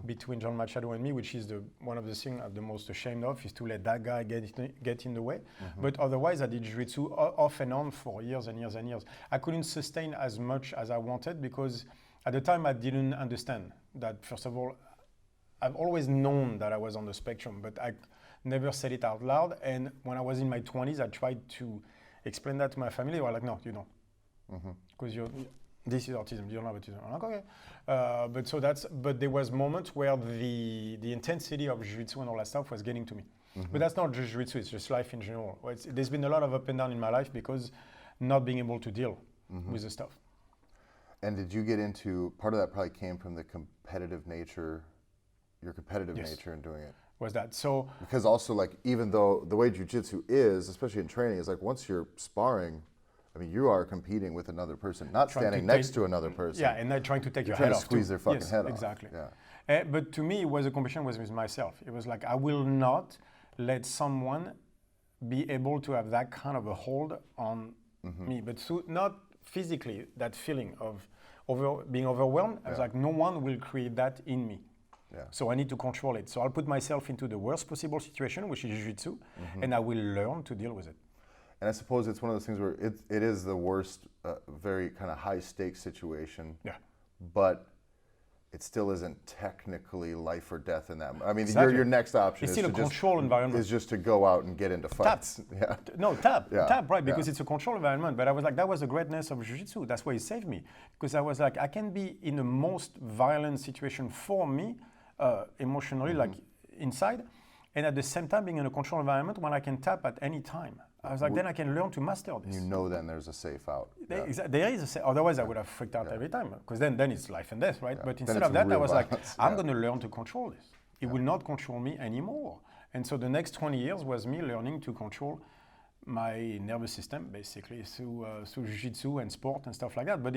between John Machado and me, which is one of the things I'm the most ashamed of, is to let that guy get in the way. But otherwise, I did jiu-jitsu off and on for years and years and years. I couldn't sustain as much as I wanted because at the time I didn't understand that, first of all, I've always known that I was on the spectrum, but I never said it out loud. And when I was in my 20s, I tried to explain that to my family. They were like, no, you don't. Because this is autism, you don't have autism. I'm like, okay. But there was moments where the intensity of jiu-jitsu and all that stuff was getting to me. But that's not just jiu-jitsu, it's just life in general. There's been a lot of up and down in my life because not being able to deal with the stuff. And did you get into, part of that probably came from the competitive nature, your competitive nature in doing it. Was that so? Because also, like, even though the way jiu-jitsu is, especially in training, is like once you're sparring, I mean, you are competing with another person, not standing next to another person. Yeah, and not trying to take your head off. Trying to squeeze their fucking head off. Exactly. Yeah. But to me, it was a competition with myself. It was like, I will not let someone be able to have that kind of a hold on me. But not physically, that feeling of being overwhelmed. I was like, no one will create that in me. Yeah. So I need to control it. So I'll put myself into the worst possible situation, which is jiu-jitsu, and I will learn to deal with it. And I suppose it's one of those things where it is the worst, very kind of high stakes situation. Yeah. But it still isn't technically life or death in that. I mean, exactly. your next option it's is still to a control environment. Is just to go out and get into fights. Tap. Yeah. No, tap, right? Because it's a control environment. But I was like, that was the greatness of jiu-jitsu. That's why it saved me. Because I was like, I can be in the most violent situation for me, emotionally, like inside, and at the same time being in a controlled environment when I can tap at any time. I was like, then I can learn to master this. You know, then there's a safe out. There is a safe. Otherwise, I would have freaked out every time, because then it's life and death, right? Yeah. But instead of that, I was like, I'm going to learn to control this. It will not control me anymore. And so the next 20 years was me learning to control my nervous system, basically, through jiu-jitsu and sport and stuff like that. But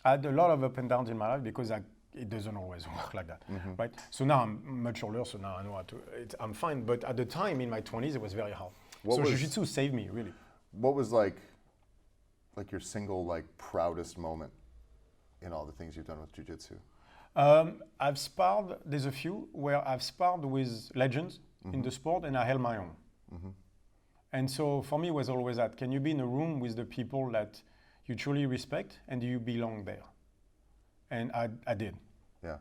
I had a lot of up and downs in my life because it doesn't always work like that, right? So now I'm much older, so now I know how to, I'm fine. But at the time, in my 20s, it was very hard. So jiu-jitsu saved me, really. What was like your single, like, proudest moment in all the things you've done with jiu-jitsu? I've sparred, there's a few where I've sparred with legends in the sport and I held my own. And so for me, it was always that, can you be in a room with the people that you truly respect and do you belong there? And I did. Yeah.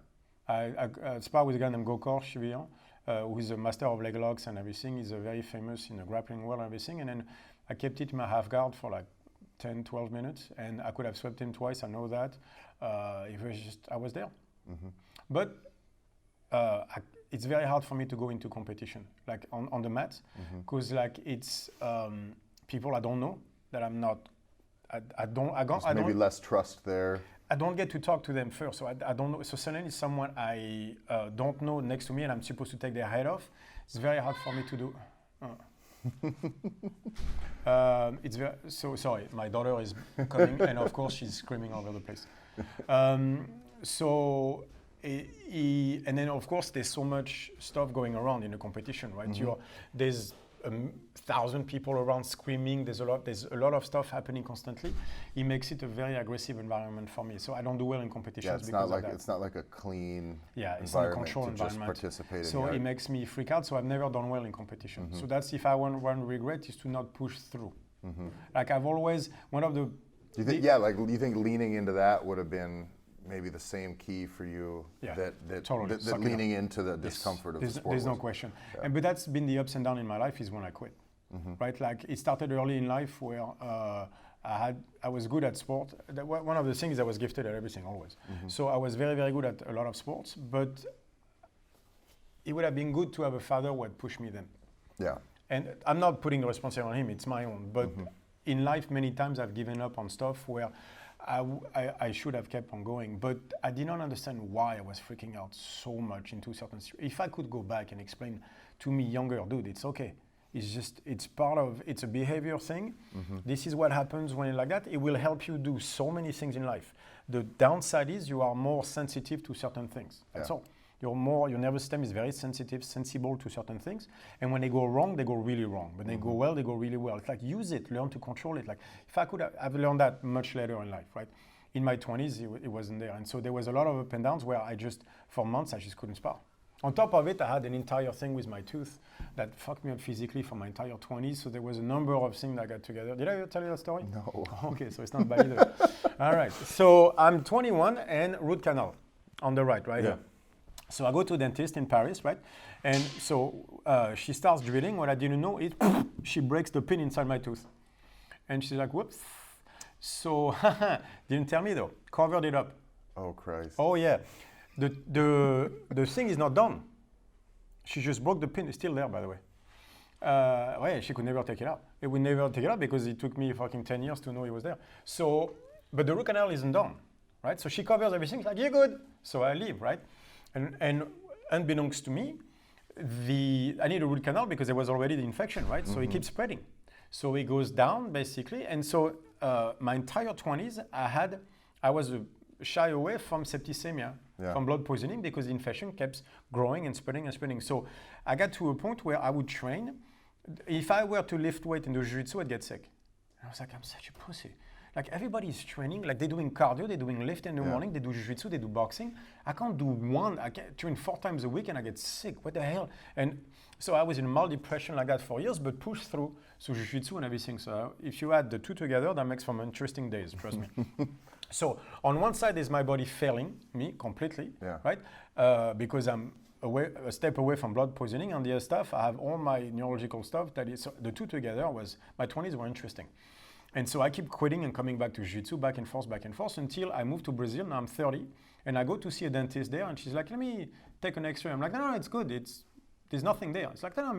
I sparred with a guy named Julien, who is a master of leg locks and everything. He's very famous in the grappling world and everything. And then I kept it in my half guard for like 10, 12 minutes. And I could have swept him twice, I know that. It was just, I was there. But it's very hard for me to go into competition, like on the mat, because like it's people I don't know that I'm not, I don't maybe less trust there. I don't get to talk to them first, so I don't know. So suddenly it's someone I don't know next to me and I'm supposed to take their head off. It's very hard for me to do. It's very, so sorry, my daughter is coming and of course she's screaming all over the place. And then of course there's so much stuff going around in a competition, right? There's 1,000 people around screaming. There's a lot of stuff happening constantly. It makes it a very aggressive environment for me. So I don't do well in competitions because of that. It's not like a clean it's not a environment controlled to just environment. participate in. So it makes me freak out. So I've never done well in competition. So that's if I want one regret is to not push through. Like I've always one of the. Do you think? Do you think leaning into that would have been maybe the same key for you Yeah, that totally. that leaning into the discomfort of the sport. There's no was. question. Yeah. But that's been the ups and downs in my life is when I quit. Right? Like it started early in life where I was good at sport. One of the things I was gifted at everything always. So I was very, very good at a lot of sports, but it would have been good to have a father who had pushed me then. Yeah. And I'm not putting the responsibility on him, it's my own. But in life, many times I've given up on stuff where I should have kept on going. But I did not understand why I was freaking out so much into certain situations. If I could go back and explain to me, younger dude, it's okay. It's just, it's a behavior thing. This is what happens when like that. It will help you do so many things in life. The downside is you are more sensitive to certain things. That's all. Your nervous system is very sensible to certain things. And when they go wrong, they go really wrong. When they go well, they go really well. It's like use it, learn to control it. Like if I could, I've learned that much later in life, right? In my 20s, it wasn't there. And so there was a lot of up and downs where for months, I just couldn't spar. On top of it, I had an entire thing with my tooth that fucked me up physically for my entire 20s. So there was a number of things that got together. Did I ever tell you that story? No. Okay, so it's not bad either. All right. So I'm 21 and root canal on the right Yeah. here. So I go to a dentist in Paris, right? And so she starts drilling. What I didn't know is she breaks the pin inside my tooth. And she's like, whoops. So didn't tell me though. Covered it up. Oh Christ. Oh yeah. The thing is not done. She just broke the pin. It's still there, by the way. Yeah, she could never take it out. It would never take it out because it took me fucking 10 years to know it was there. So, but the root canal isn't done, right? So she covers everything. It's like, you're good. So I leave, right? And unbeknownst to me, I need a root canal because there was already the infection, right? So it keeps spreading. So it goes down basically. And so my entire 20s, I was shy away from septicemia, from blood poisoning because the infection kept growing and spreading and spreading. So I got to a point where I would train. If I were to lift weight in the jiu-jitsu, I'd get sick. And I was like, I'm such a pussy. Like everybody's training, like they're doing cardio, they're doing lift in the morning, they do jiu-jitsu, they do boxing. I can't do one. I can train 4 times a week and I get sick. What the hell? And so I was in mild depression like that for years, but pushed through so jiu-jitsu and everything. So if you add the two together, that makes for interesting days, trust me. So on one side is my body failing me completely, right? Because I'm a step away from blood poisoning. And the other stuff, I have all my neurological stuff. That is, so the two together my 20s were interesting. And so I keep quitting and coming back to jiu-jitsu, back and forth until I moved to Brazil. Now I'm 30 and I go to see a dentist there and she's like, let me take an x-ray. I'm like, no, it's good. There's nothing there. It's like, no,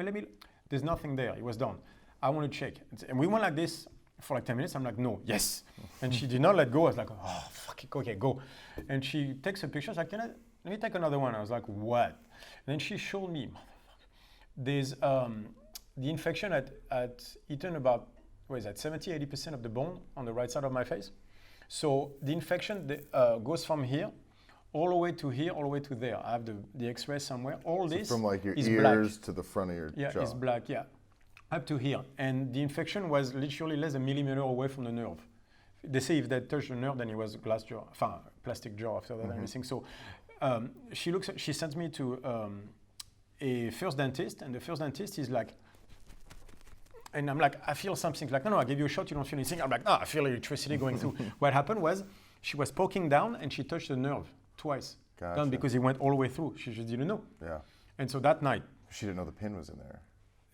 there's nothing there. It was done. I want to check. And we went like this for like 10 minutes. I'm like, no, yes. And she did not let go. I was like, oh, fuck it, okay, go. And she takes a picture. She's like, let me take another one. I was like, what? And then she showed me, there's the infection at eaten about, 70-80% of the bone on the right side of my face. So the infection goes from here all the way to here, all the way to there. I have the X-ray somewhere. All so this from like your is ears black. To the front of your jaw. Yeah, it's black, yeah. Up to here. And the infection was literally less than a millimeter away from the nerve. They say if they touched the nerve, then it was glass jaw, plastic jaw after that and everything. So she sends me to a first dentist, and the first dentist is like, and I'm like, I feel something. Like, no, I give you a shot, you don't feel anything. I'm like, I feel electricity going through. What happened was she was poking down and she touched the nerve twice. Gotcha. Done because it went all the way through. She just didn't know. Yeah. And so that night. She didn't know the pin was in there.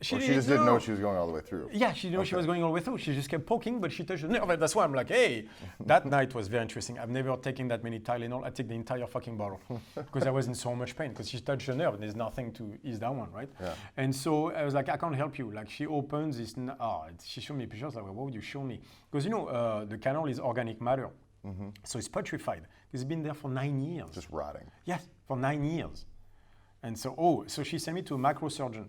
She just didn't know she was going all the way through. Yeah, she didn't know she was going all the way through. She just kept poking, but she touched the nerve. That's why I'm like, hey, that night was very interesting. I've never taken that many Tylenol. I take the entire fucking bottle because I was in so much pain because she touched the nerve and there's nothing to ease that one, right? Yeah. And so I was like, I can't help you. Like she opens this, she showed me pictures. Like, well, what would you show me? Because the canal is organic matter. So it's petrified. It's been there for 9 years. Just rotting. Yes, for 9 years. And so, so she sent me to a microsurgeon.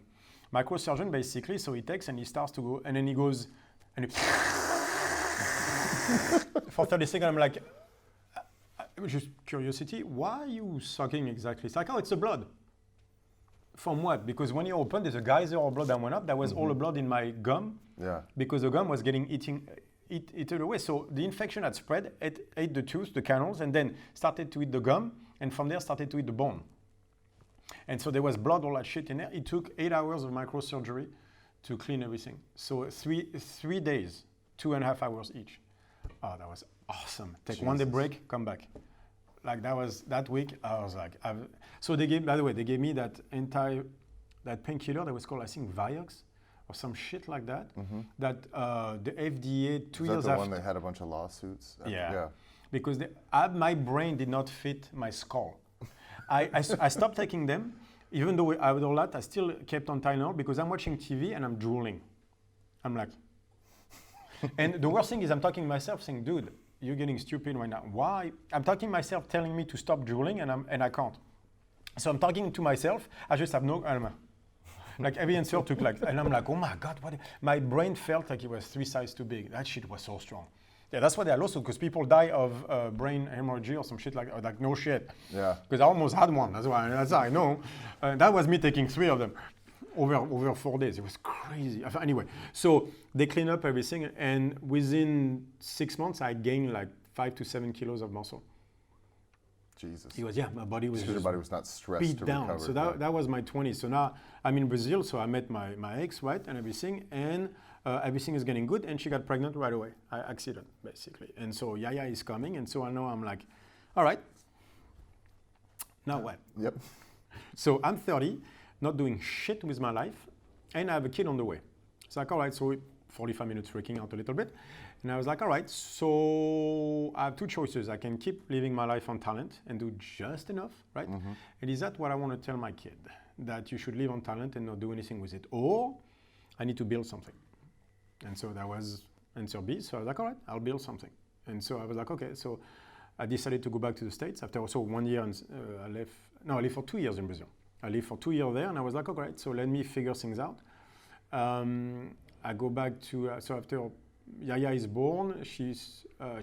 Microsurgeon basically, so he takes and he starts to go, and then he goes, and for 30 seconds, I'm like, just curiosity, why are you sucking exactly? It's like, oh, it's the blood. From what? Because when you open, there's a geyser of blood that went up. That was all the blood in my gum. Yeah. Because the gum was getting eaten away. So the infection had spread, ate the tooth, the canals, and then started to eat the gum, and from there started to eat the bone. And so there was blood, all that shit in there. It took 8 hours of microsurgery to clean everything. So three days, 2.5 hours each. Oh, that was awesome. Take 1 day break, come back. like that was that week. I was like, so they gave. By the way, they gave me that painkiller that was called, I think, Vioxx or some shit like that. That the FDA 2 Is years that the after. one that had a bunch of lawsuits? Yeah. Because my brain did not fit my skull. I stopped taking them, even though I would all that, I still kept on Tylenol because I'm watching TV and I'm drooling. I'm like, and the worst thing is I'm talking to myself saying, dude, you're getting stupid right now. Why? I'm talking to myself telling me to stop drooling and I can't. So I'm talking to myself, I just have no, I don't know. Like every answer took like, and I'm like, oh my God, what? My brain felt like it was 3 sizes too big. That shit was so strong. Yeah, that's why they are lost, because people die of brain hemorrhage or some shit like no shit. Yeah. Because I almost had one. That's how I know. That was me taking 3 of them over 4 days. It was crazy. Anyway, so they clean up everything, and within 6 months, I gained like 5 to 7 kilos of muscle. Jesus. My body was Because your body was not stressed beat to down. recover. So that was my 20s. So now I'm in Brazil, so I met my ex, right, and everything, and everything is getting good, and she got pregnant right away. Accident, basically. And so Yaya is coming, and so I know I'm like, all right, now what? Yep. So I'm 30, not doing shit with my life, and I have a kid on the way. It's like, all right, so 45 minutes freaking out a little bit. And I was like, all right, so I have 2 choices. I can keep living my life on talent and do just enough, right? And is that what I want to tell my kid? That you should live on talent and not do anything with it? Or I need to build something. And so that was answer B. So I was like, all right, I'll build something. And so I was like, okay. So I decided to go back to the States after also 1 year. And I lived for 2 years in Brazil. I lived for 2 years there, and I was like, okay, so let me figure things out. I go back to, so after Yaya is born, she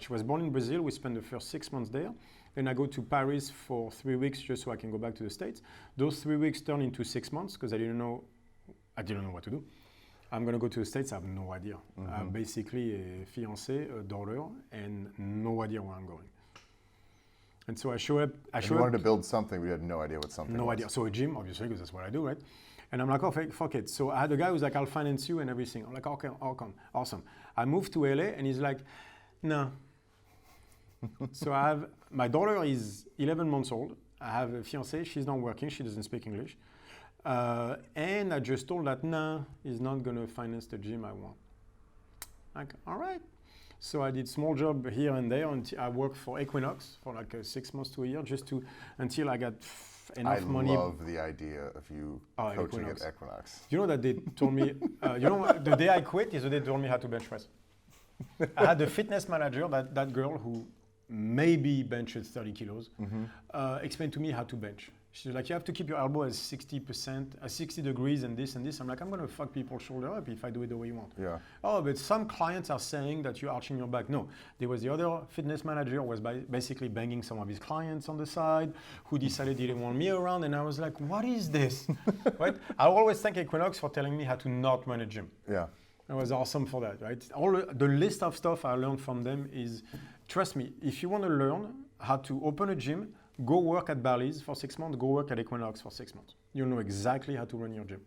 was born in Brazil. We spent the first 6 months there. Then I go to Paris for 3 weeks just so I can go back to the States. Those 3 weeks turned into 6 months because I didn't know what to do. I'm going to go to the States, I have no idea. I'm basically a fiancé, a daughter, and no idea where I'm going. And so I show up. You wanted to build something, we had no idea what something was. No idea. So a gym, obviously, because that's what I do, right? And I'm like, oh, fuck it. So I had a guy who's like, I'll finance you and everything. I'm like, okay, I'll come. Awesome. I moved to LA, and he's like, no. So I have, my daughter is 11 months old. I have a fiancée. She's not working. She doesn't speak English. And I just told that, no, he's not going to finance the gym I want. Like, all right. So I did small job here and there until I worked for Equinox for like 6 months to a year, until I got enough money. I love the idea of you coaching Equinox. at Equinox. You know that they told me, the day I quit is the day they told me how to bench press. I had a fitness manager, that girl who maybe benches 30 kilos, explained to me how to bench. She's like, you have to keep your elbow at 60%, 60 degrees and this and this. I'm like, I'm going to fuck people's shoulder up if I do it the way you want. Yeah. Oh, but some clients are saying that you're arching your back. No, there was the other fitness manager who was basically banging some of his clients on the side, who decided he didn't want me around. And I was like, what is this? Right? I always thank Equinox for telling me how to not run a gym. Yeah. It was awesome for that, right? All the list of stuff I learned from them is, trust me, if you want to learn how to open a gym, go work at Bally's for 6 months, go work at Equinox for 6 months. You'll know exactly how to run your gym.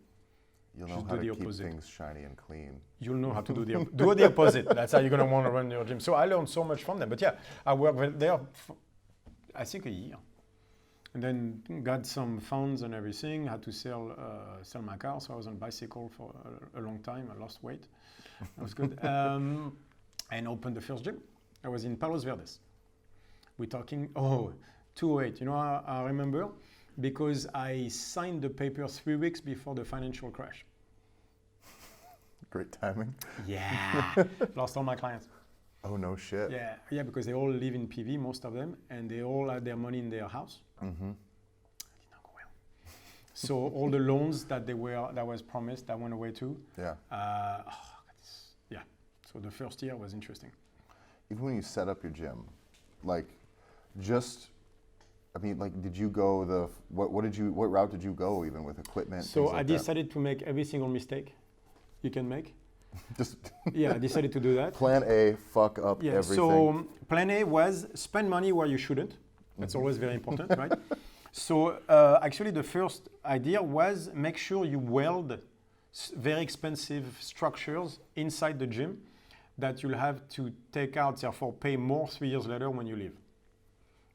You'll know Just how do to the keep opposite. things shiny and clean. You'll know how to do the opposite. That's how you're going to want to run your gym. So I learned so much from them. But yeah, I worked there for, I think, a year. And then got some funds and everything, had to sell my car. So I was on a bicycle for a long time. I lost weight. That was good. And opened the first gym. I was in Palos Verdes. We're talking, 2008. You know, I remember because I signed the paper 3 weeks before the financial crash. Great timing. Yeah. Lost all my clients. Oh, no shit. Yeah, because they all live in PV, most of them, and they all had their money in their house. It did not go well. So all the loans that was promised, that went away too. Yeah. Yeah. So the first year was interesting. Even when you set up your gym, did you go what route did you go even with equipment? So I decided to make every single mistake you can make. I decided to do that. Plan A, fuck up everything. So plan A was spend money where you shouldn't. That's always very important, right? So actually the first idea was make sure you weld very expensive structures inside the gym that you'll have to take out, therefore pay more 3 years later when you leave.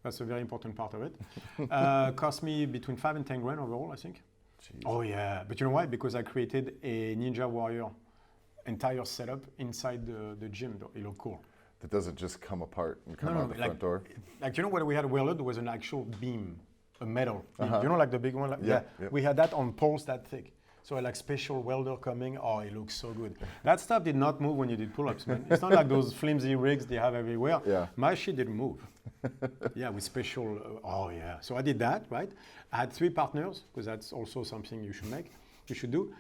That's a very important part of it. Cost me between 5 and 10 grand overall, I think. Jeez. Oh yeah, but you know why? Because I created a Ninja Warrior entire setup inside the gym. Though. It looked cool. That doesn't just come apart and come out the like, front door. Like, you know what we had welded was an actual beam, a metal beam. You know, like the big one? Like, Yeah. We had that on poles that thick. So like special welder coming. Oh, it looks so good. That stuff did not move when you did pull-ups, man. It's not like those flimsy rigs they have everywhere. Yeah. My shit didn't move. Yeah, with special. Oh yeah. So I did that, right? I had 3 partners because that's also something you should do.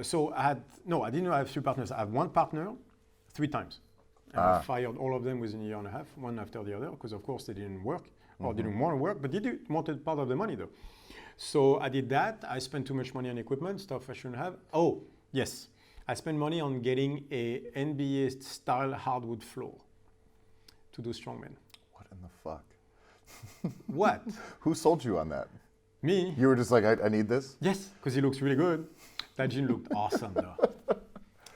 So I didn't have 3 partners. I had 1 partner 3 times. And I fired all of them within a year and a half, one after the other, because of course they didn't work or didn't want to work, but they wanted part of the money though. So I did that. I spent too much money on equipment, stuff I shouldn't have. Oh, yes. I spent money on getting a NBA style hardwood floor to do strongman. What in the fuck? What? Who sold you on that? Me? You were just like, I need this? Yes, because it looks really good. That gym looked awesome though.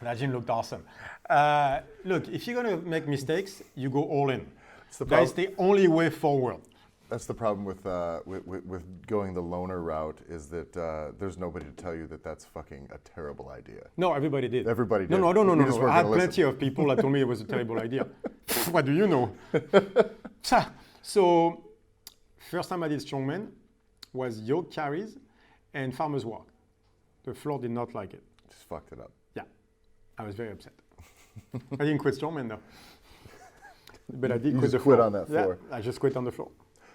That gym looked awesome. Look, if you're going to make mistakes, you go all in. That's the only way forward. That's the problem with going the loner route is that there's nobody to tell you that that's fucking a terrible idea. No, everybody did. Everybody did. No. You just weren't I had gonna plenty of people that told me it was a terrible idea. What do you know? So, first time I did strongman was yoke carries and farmer's walk. The floor did not like it. Just fucked it up. Yeah, I was very upset. I didn't quit strongman though. But I did quit the quit floor. on that floor. Yeah, I just quit on the floor.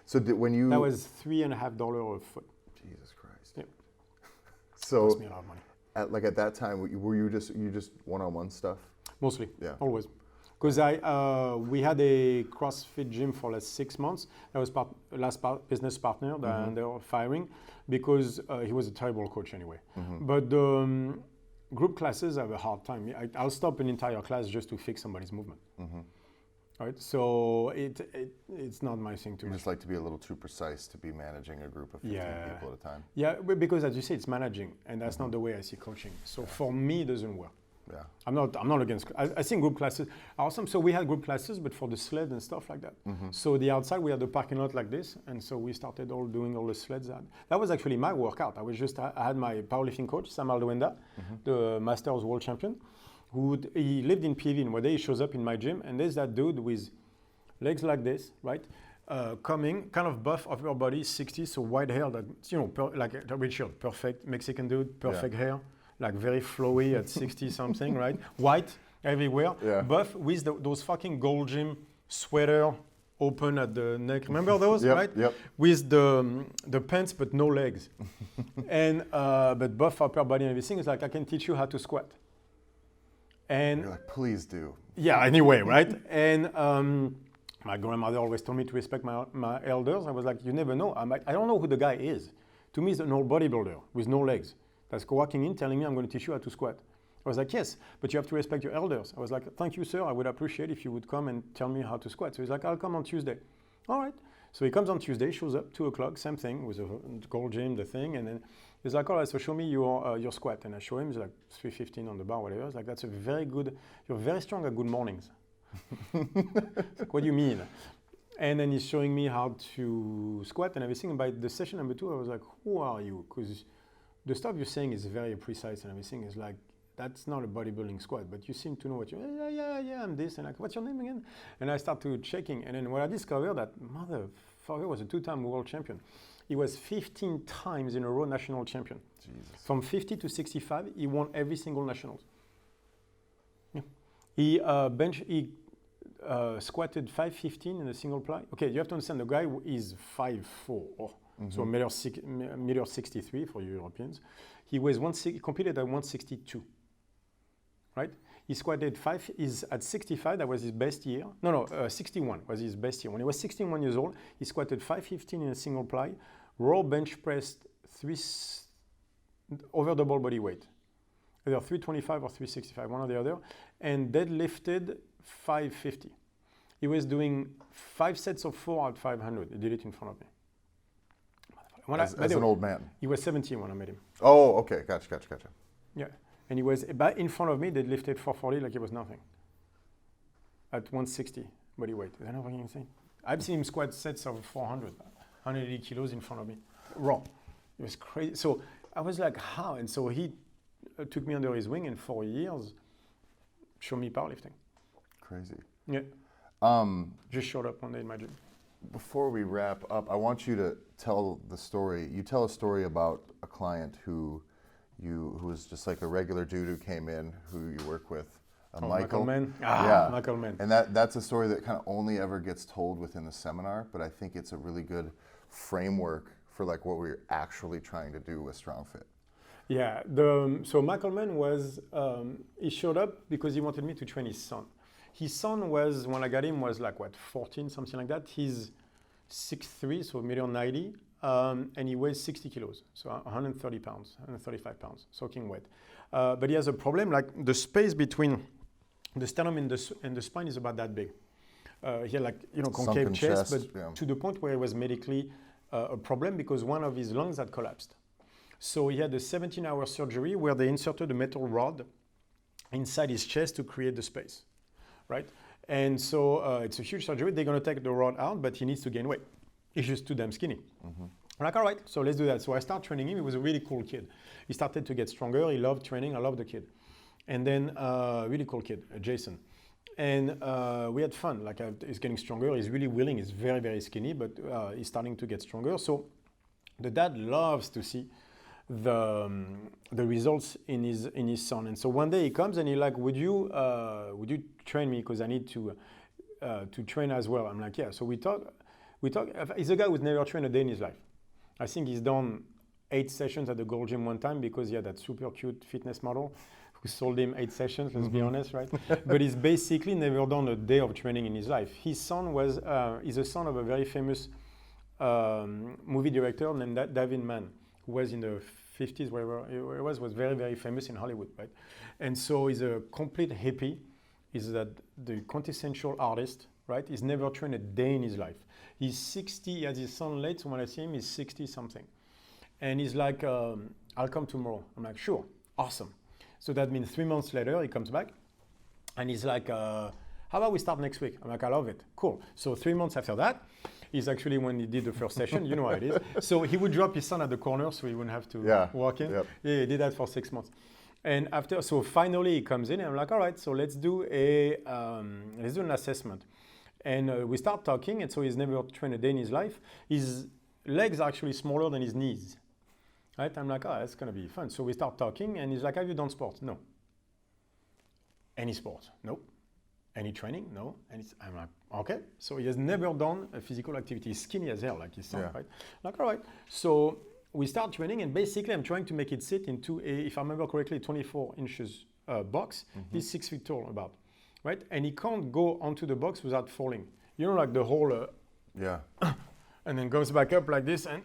So when you... That was $3.50 a foot. Jesus Christ. Yeah. So Cost me a lot of money. at that time, were you just one-on-one stuff? Mostly, Yeah. always. Because we had a CrossFit gym for like 6 months. That was business partner that they were firing because he was a terrible coach anyway. But group classes have a hard time. I'll stop an entire class just to fix somebody's movement. Right? So it's not my thing too You much. just like to be a little too precise to be managing a group of 15 people at a time. Yeah, because as you say, it's managing, and that's not the way I see coaching. So for me, it doesn't work. Yeah. I'm not against. I think group classes are awesome. So we had group classes, but for the sled and stuff like that. So the outside we had the parking lot like this, and so we started doing all the sleds. That was actually my workout. I had my powerlifting coach Sam Alduenda, the Mathäus world champion. He lived in PV, and one day he shows up in my gym, and there's that dude with legs like this, right? Coming, kind of buff upper body, 60, so white hair, that like Richard, perfect Mexican dude, perfect hair, like very flowy at 60 something, right? White everywhere, buff with those fucking gold gym sweater open at the neck. Remember those, right? Yep. With the pants but no legs, and but buff upper body and everything. It's like, I can teach you how to squat. And you're like, please do. Yeah, anyway, right? And my grandmother always told me to respect my elders. I was like, you never know. I'm like, I don't know who the guy is. To me, he's an old bodybuilder with no legs that's walking in telling me I'm going to teach you how to squat. I was like, yes, but you have to respect your elders. I was like, thank you, sir. I would appreciate if you would come and tell me how to squat. So he's like, I'll come on Tuesday. All right. So he comes on Tuesday, shows up, 2 o'clock, same thing, with a gold gym, the thing, and then he's like, all right, so show me your squat. And I show him, he's like 315 on the bar, whatever. It's like, that's a very good, you're very strong at good mornings. Like, what do you mean? And then he's showing me how to squat and everything. And by the session number 2, I was like, who are you? Because the stuff you're saying is very precise and everything. Is like, that's not a bodybuilding squat, but you seem to know what you, yeah, I'm this. And like, what's your name again? And I start to checking. And then when I discovered that motherfucker was a 2-time world champion. He was 15 times in a row national champion. Jesus. From 50 to 65, he won every single nationals. Yeah. He squatted 515 in a single ply. Okay, you have to understand the guy is 5'4", so meter 63 for you Europeans. He competed at 162, right? He squatted he's at 65, that was his best year. 61 was his best year. When he was 61 years old, he squatted 515 in a single ply, raw bench pressed over double body weight, either 325 or 365, one or the other, and deadlifted 550. He was doing 5 sets of 4 at 500. He did it in front of me. As an old man? He was 17 when I met him. Oh, okay, gotcha. Yeah, and he was in front of me, they lifted 440 like it was nothing. At 160 body weight. Is that not fucking insane? I've seen him squat sets of 400, 180 kilos in front of me, raw. It was crazy. So I was like, how? And so he took me under his wing, and for years, showed me powerlifting. Crazy. Yeah. Just showed up one day in my gym. Before we wrap up, I want you to tell the story. You tell a story about a client who was just like a regular dude who came in, who you work with, Michael. Mann. Yeah. Michael Mann. And that's a story that kind of only ever gets told within the seminar, but I think it's a really good framework for like what we're actually trying to do with StrongFit. Yeah. So Michael Mann was, he showed up because he wanted me to train his son. His son was, when I got him, was like, 14, something like that. He's 6'3", so 1.90 m, and he weighs 60 kilos, so 130 pounds, 135 pounds, soaking wet. But he has a problem, like the space between the sternum and the spine is about that big. He had concave chest, but yeah, to the point where it was medically a problem because one of his lungs had collapsed. So he had a 17-hour surgery where they inserted a metal rod inside his chest to create the space. Right? And so it's a huge surgery. They're going to take the rod out, but he needs to gain weight. He's just too damn skinny. Mm-hmm. I'm like, all right, so let's do that. So I start training him. He was a really cool kid. He started to get stronger. He loved training. I loved the kid. And then really cool kid, Jason. And we had fun. Like he's getting stronger. He's really willing. He's very, very skinny, but he's starting to get stronger. So the dad loves to see the results in his son. And so one day he comes and he's like, would you train me because I need to train as well? I'm like, yeah. So we talk. He's a guy who's never trained a day in his life. I think he's done 8 sessions at the Gold Gym one time because he had that super cute fitness model who sold him 8 sessions, let's be honest, right? But he's basically never done a day of training in his life. His son is a son of a very famous movie director named David Mann, who was in the 50s, wherever it was very, very famous in Hollywood, right? And so he's a complete hippie. He's the quintessential artist, right? He's never trained a day in his life. He's 60, he has his son late, so when I see him, he's 60 something. And he's like, I'll come tomorrow. I'm like, sure, awesome. So that means 3 months later, he comes back and he's like, how about we start next week? I'm like, I love it, cool. So 3 months after that, is actually when he did the first session. You know how it is. So he would drop his son at the corner so he wouldn't have to walk in. Yep. Yeah, he did that for 6 months. And so finally he comes in and I'm like, all right, so let's do an assessment. And we start talking, and so he's never trained a day in his life. His legs are actually smaller than his knees. Right? I'm like, oh, that's gonna be fun. So we start talking and he's like, have you done sports? No. Any sports? Nope. Any training? No. And I'm like, okay. So he has never done a physical activity. He's skinny as hell, like his son, right? Like, all right. So we start training, and basically I'm trying to make it sit into if I remember correctly, 24 inches box. Mm-hmm. He's 6 feet tall about, right? And he can't go onto the box without falling. You know, like the whole, and then goes back up like this, and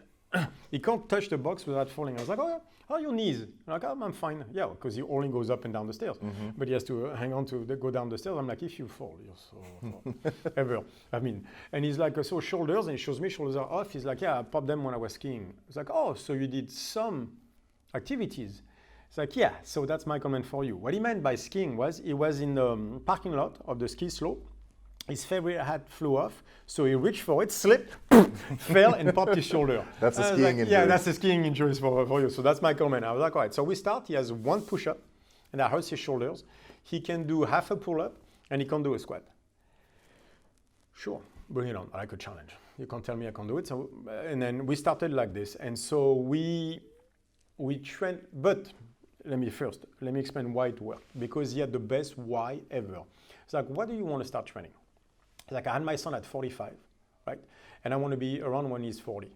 he can't touch the box without falling. I was like, oh yeah, how are your knees? I'm like, I'm fine. Yeah, because he only goes up and down the stairs. Mm-hmm. But he has to hang on to go down the stairs. I'm like, if you fall, you're so ever. I mean, and he's like, so shoulders, and he shows me shoulders are off. He's like, yeah, I popped them when I was skiing. It's like, oh, so you did some activities. It's like, yeah, so that's my comment for you. What he meant by skiing was he was in the parking lot of the ski slope. His favorite hat flew off, so he reached for it, slipped, fell, and popped his shoulder. That's a skiing injury. Yeah, that's a skiing injury for you. So that's my comment. I was like, all right. So we start. He has 1 push-up, and that hurts his shoulders. He can do half a pull-up, and he can do a squat. Sure, bring it on. I like a challenge. You can't tell me I can't do it. So, and then we started like this. And so we trained, but let me explain why it worked. Because he had the best why ever. It's like, what do you want to start training? It's like, I had my son at 45, right? And I want to be around when he's 40.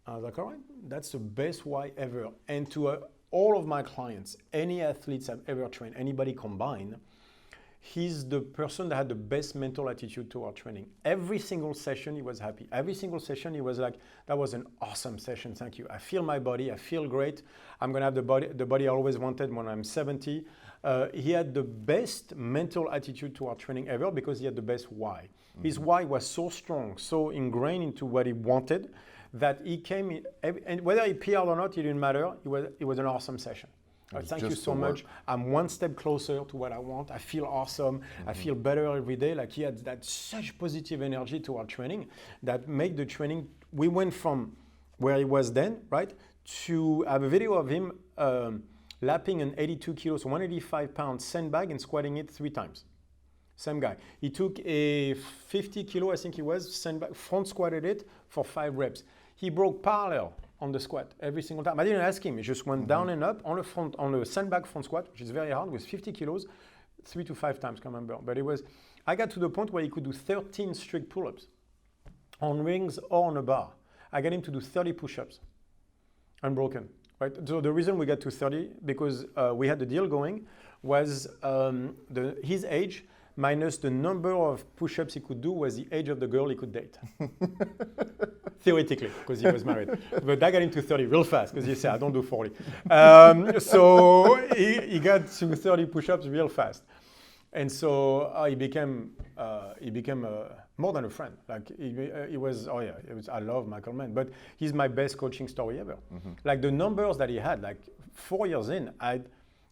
I was like, all right, that's the best why ever. And to all of my clients, any athletes I've ever trained, anybody combined, he's the person that had the best mental attitude toward training. Every single session, he was happy. Every single session, he was like, that was an awesome session, thank you. I feel my body, I feel great. I'm gonna have the body I always wanted when I'm 70. He had the best mental attitude toward training ever because he had the best why. Mm-hmm. His why was so strong, so ingrained into what he wanted that he came in, and whether he PR'd or not, it didn't matter. It was an awesome session. Thank you just so the much. work. I'm one step closer to what I want. I feel awesome. I feel better every day. Like he had that such positive energy to our training that made the training. We went from where he was then, right, to have a video of him lapping an 82 kilos, 185 pound sandbag and squatting it 3 times. Same guy. He took a 50 kilo, I think he was, sandbag, front squatted it for 5 reps. He broke parallel on the squat every single time. I didn't ask him. He just went down and up on the sandbag front squat, which is very hard, with 50 kilos, 3 to 5 times, I can't remember. But I got to the point where he could do 13 strict pull-ups on rings or on a bar. I got him to do 30 push-ups, unbroken. Right? So the reason we got to 30, because we had the deal going, was his age minus the number of push-ups he could do was the age of the girl he could date. Theoretically, because he was married. But that got him to 30 real fast, because he said, I don't do 40. So he got to 30 push-ups real fast. And so he became more than a friend. Like he was, I love Michael Mann, but he's my best coaching story ever. Like the numbers that he had, like 4 years in, I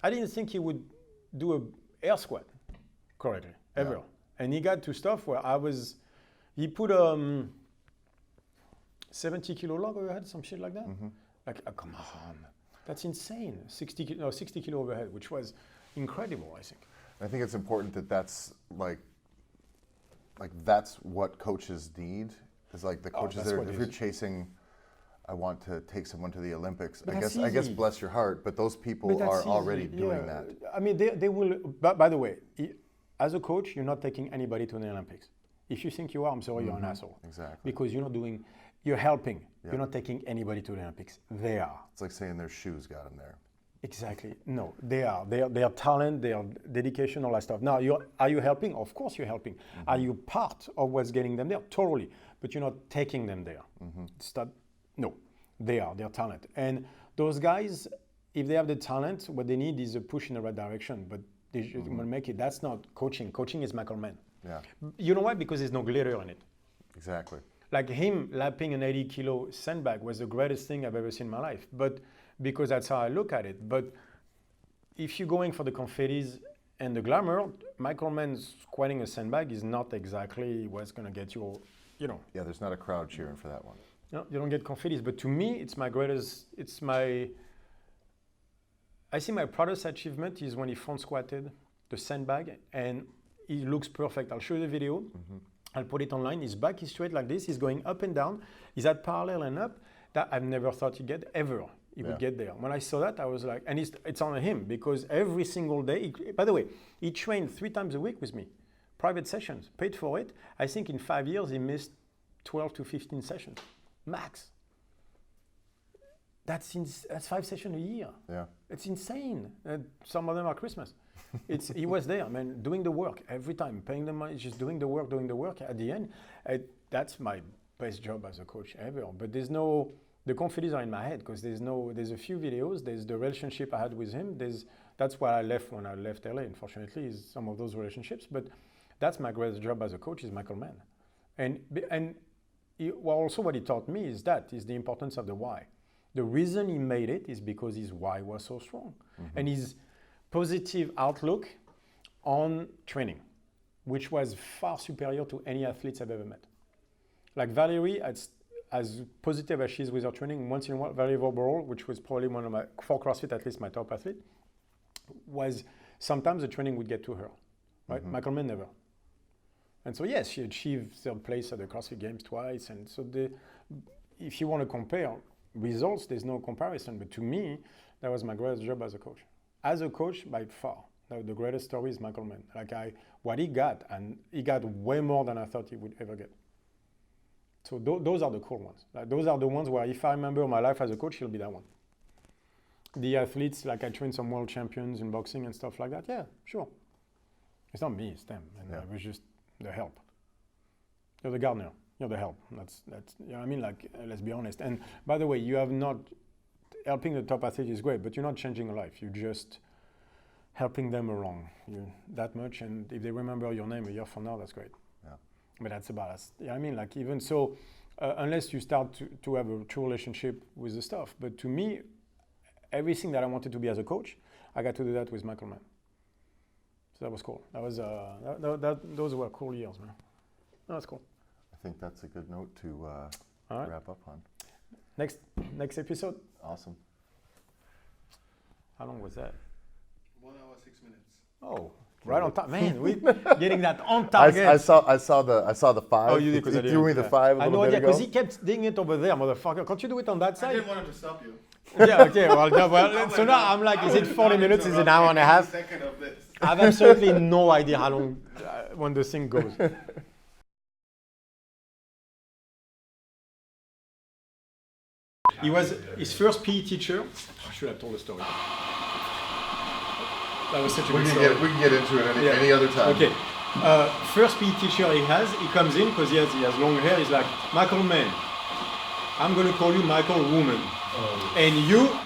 didn't think he would do a air squat correctly, ever. Yeah. And he got to stuff where he put 70 kilo log overhead, some shit like that. Like, oh, come on, that's insane. 60 kilo overhead, which was incredible, I think. I think it's important that's that's what coaches need. Is like the coaches if you're chasing, I want to take someone to the Olympics. I guess bless your heart, but those people are already doing that. I mean, they will. By the way, as a coach, you're not taking anybody to the Olympics. If you think you are, I'm sorry, you're an asshole. Exactly. Because you're helping. Yeah. You're not taking anybody to the Olympics. They are. It's like saying their shoes got them there. Exactly. No, they are. Their talent, their dedication, all that stuff. Now, are you helping? Of course you're helping. Are you part of what's getting them there? Totally. But you're not taking them there. No, they are. Their talent. And those guys, if they have the talent, what they need is a push in the right direction. But they should make it. That's not coaching. Coaching is Michael Mann. Yeah. You know why? Because there's no glitter in it. Exactly. Like him lapping an 80 kilo sandbag was the greatest thing I've ever seen in my life. But because that's how I look at it. But if you're going for the confettis and the glamour, Michael Mann squatting a sandbag is not exactly what's going to get you, Yeah, there's not a crowd cheering for that one. No, you don't get confettis. But to me, it's my greatest, I see my proudest achievement is when he front squatted the sandbag and he looks perfect. I'll show you the video. I'll put it online. His back is straight like this. He's going up and down. He's at parallel and up. That I've never thought he'd get ever. He would get there. When I saw that, I was like, and it's on him because every single day, by the way, he trained 3 times a week with me, private sessions, paid for it. I think in 5 years, he missed 12 to 15 sessions, max. That's 5 sessions a year. Yeah. It's insane. Some of them are Christmas. He was there, man, doing the work every time, paying the money, just doing the work. At the end, that's my best job as a coach ever. But the confidence are in my head because there's a few videos. There's the relationship I had with him. That's why I left when I left LA. Unfortunately, is some of those relationships. But that's my greatest job as a coach is Michael Mann. And also what he taught me is the importance of the why. The reason he made it is because his why was so strong. And his positive outlook on training, which was far superior to any athletes I've ever met. Like Valerie, as positive as she is with her training, once in a while, Valerie Vorberol, which was probably one of for CrossFit, at least my top athlete, was sometimes the training would get to her, right? Michael Mann never. And so yes, she achieved 3rd place at the CrossFit Games twice. And so if you want to compare results, there's no comparison. But to me, that was my greatest job as a coach. As a coach, by far, the greatest story is Michael Mann. What he got, and he got way more than I thought he would ever get. So those are the cool ones. Those are the ones where if I remember my life as a coach, it'll be that one. The athletes, I trained some world champions in boxing and stuff like that. Yeah, sure. It's not me, it's them. And it was just the help. You're the gardener. You're the help. That's you know what I mean? Let's be honest. And by the way, you have not helping the top athlete is great, but you're not changing a life. You're just helping them along. That much, and if they remember your name a year from now, that's great. Yeah. But that's about us. You know what I mean? Even so, unless you start to have a true relationship with the stuff. But to me, everything that I wanted to be as a coach, I got to do that with Michael Mann. So that was cool. That was those were cool years, man. That's cool. I think that's a good note to All right. wrap up on. Next episode. Awesome. How long was that? 1 hour, 6 minutes. Oh, right on top, man. We getting that on target. I saw the 5. Oh, you did, because you threw me the 5 a I little know, bit yeah, ago. because he kept digging it over there, motherfucker. Can't you do it on that I side? didn't want him to stop you. Yeah, okay. Well, no, so now I'm like, is it 40 minutes? Is it an hour and a half? Second of this. I have absolutely no idea how long when the thing goes. He was his first PE teacher. I should have told the story. That was such a good story. We can get into it Yeah. any other time. Okay. First PE teacher he comes in because he has long hair. He's like, Michael Man, I'm going to call you Michael Woman. Oh. And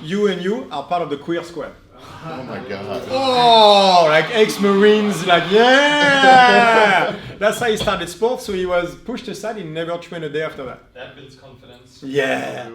you are part of the queer squad. Oh my God. Oh, like ex-Marines, like, yeah! That's how he started sports, so he was pushed aside. He never trained a day after that. That builds confidence. Yeah.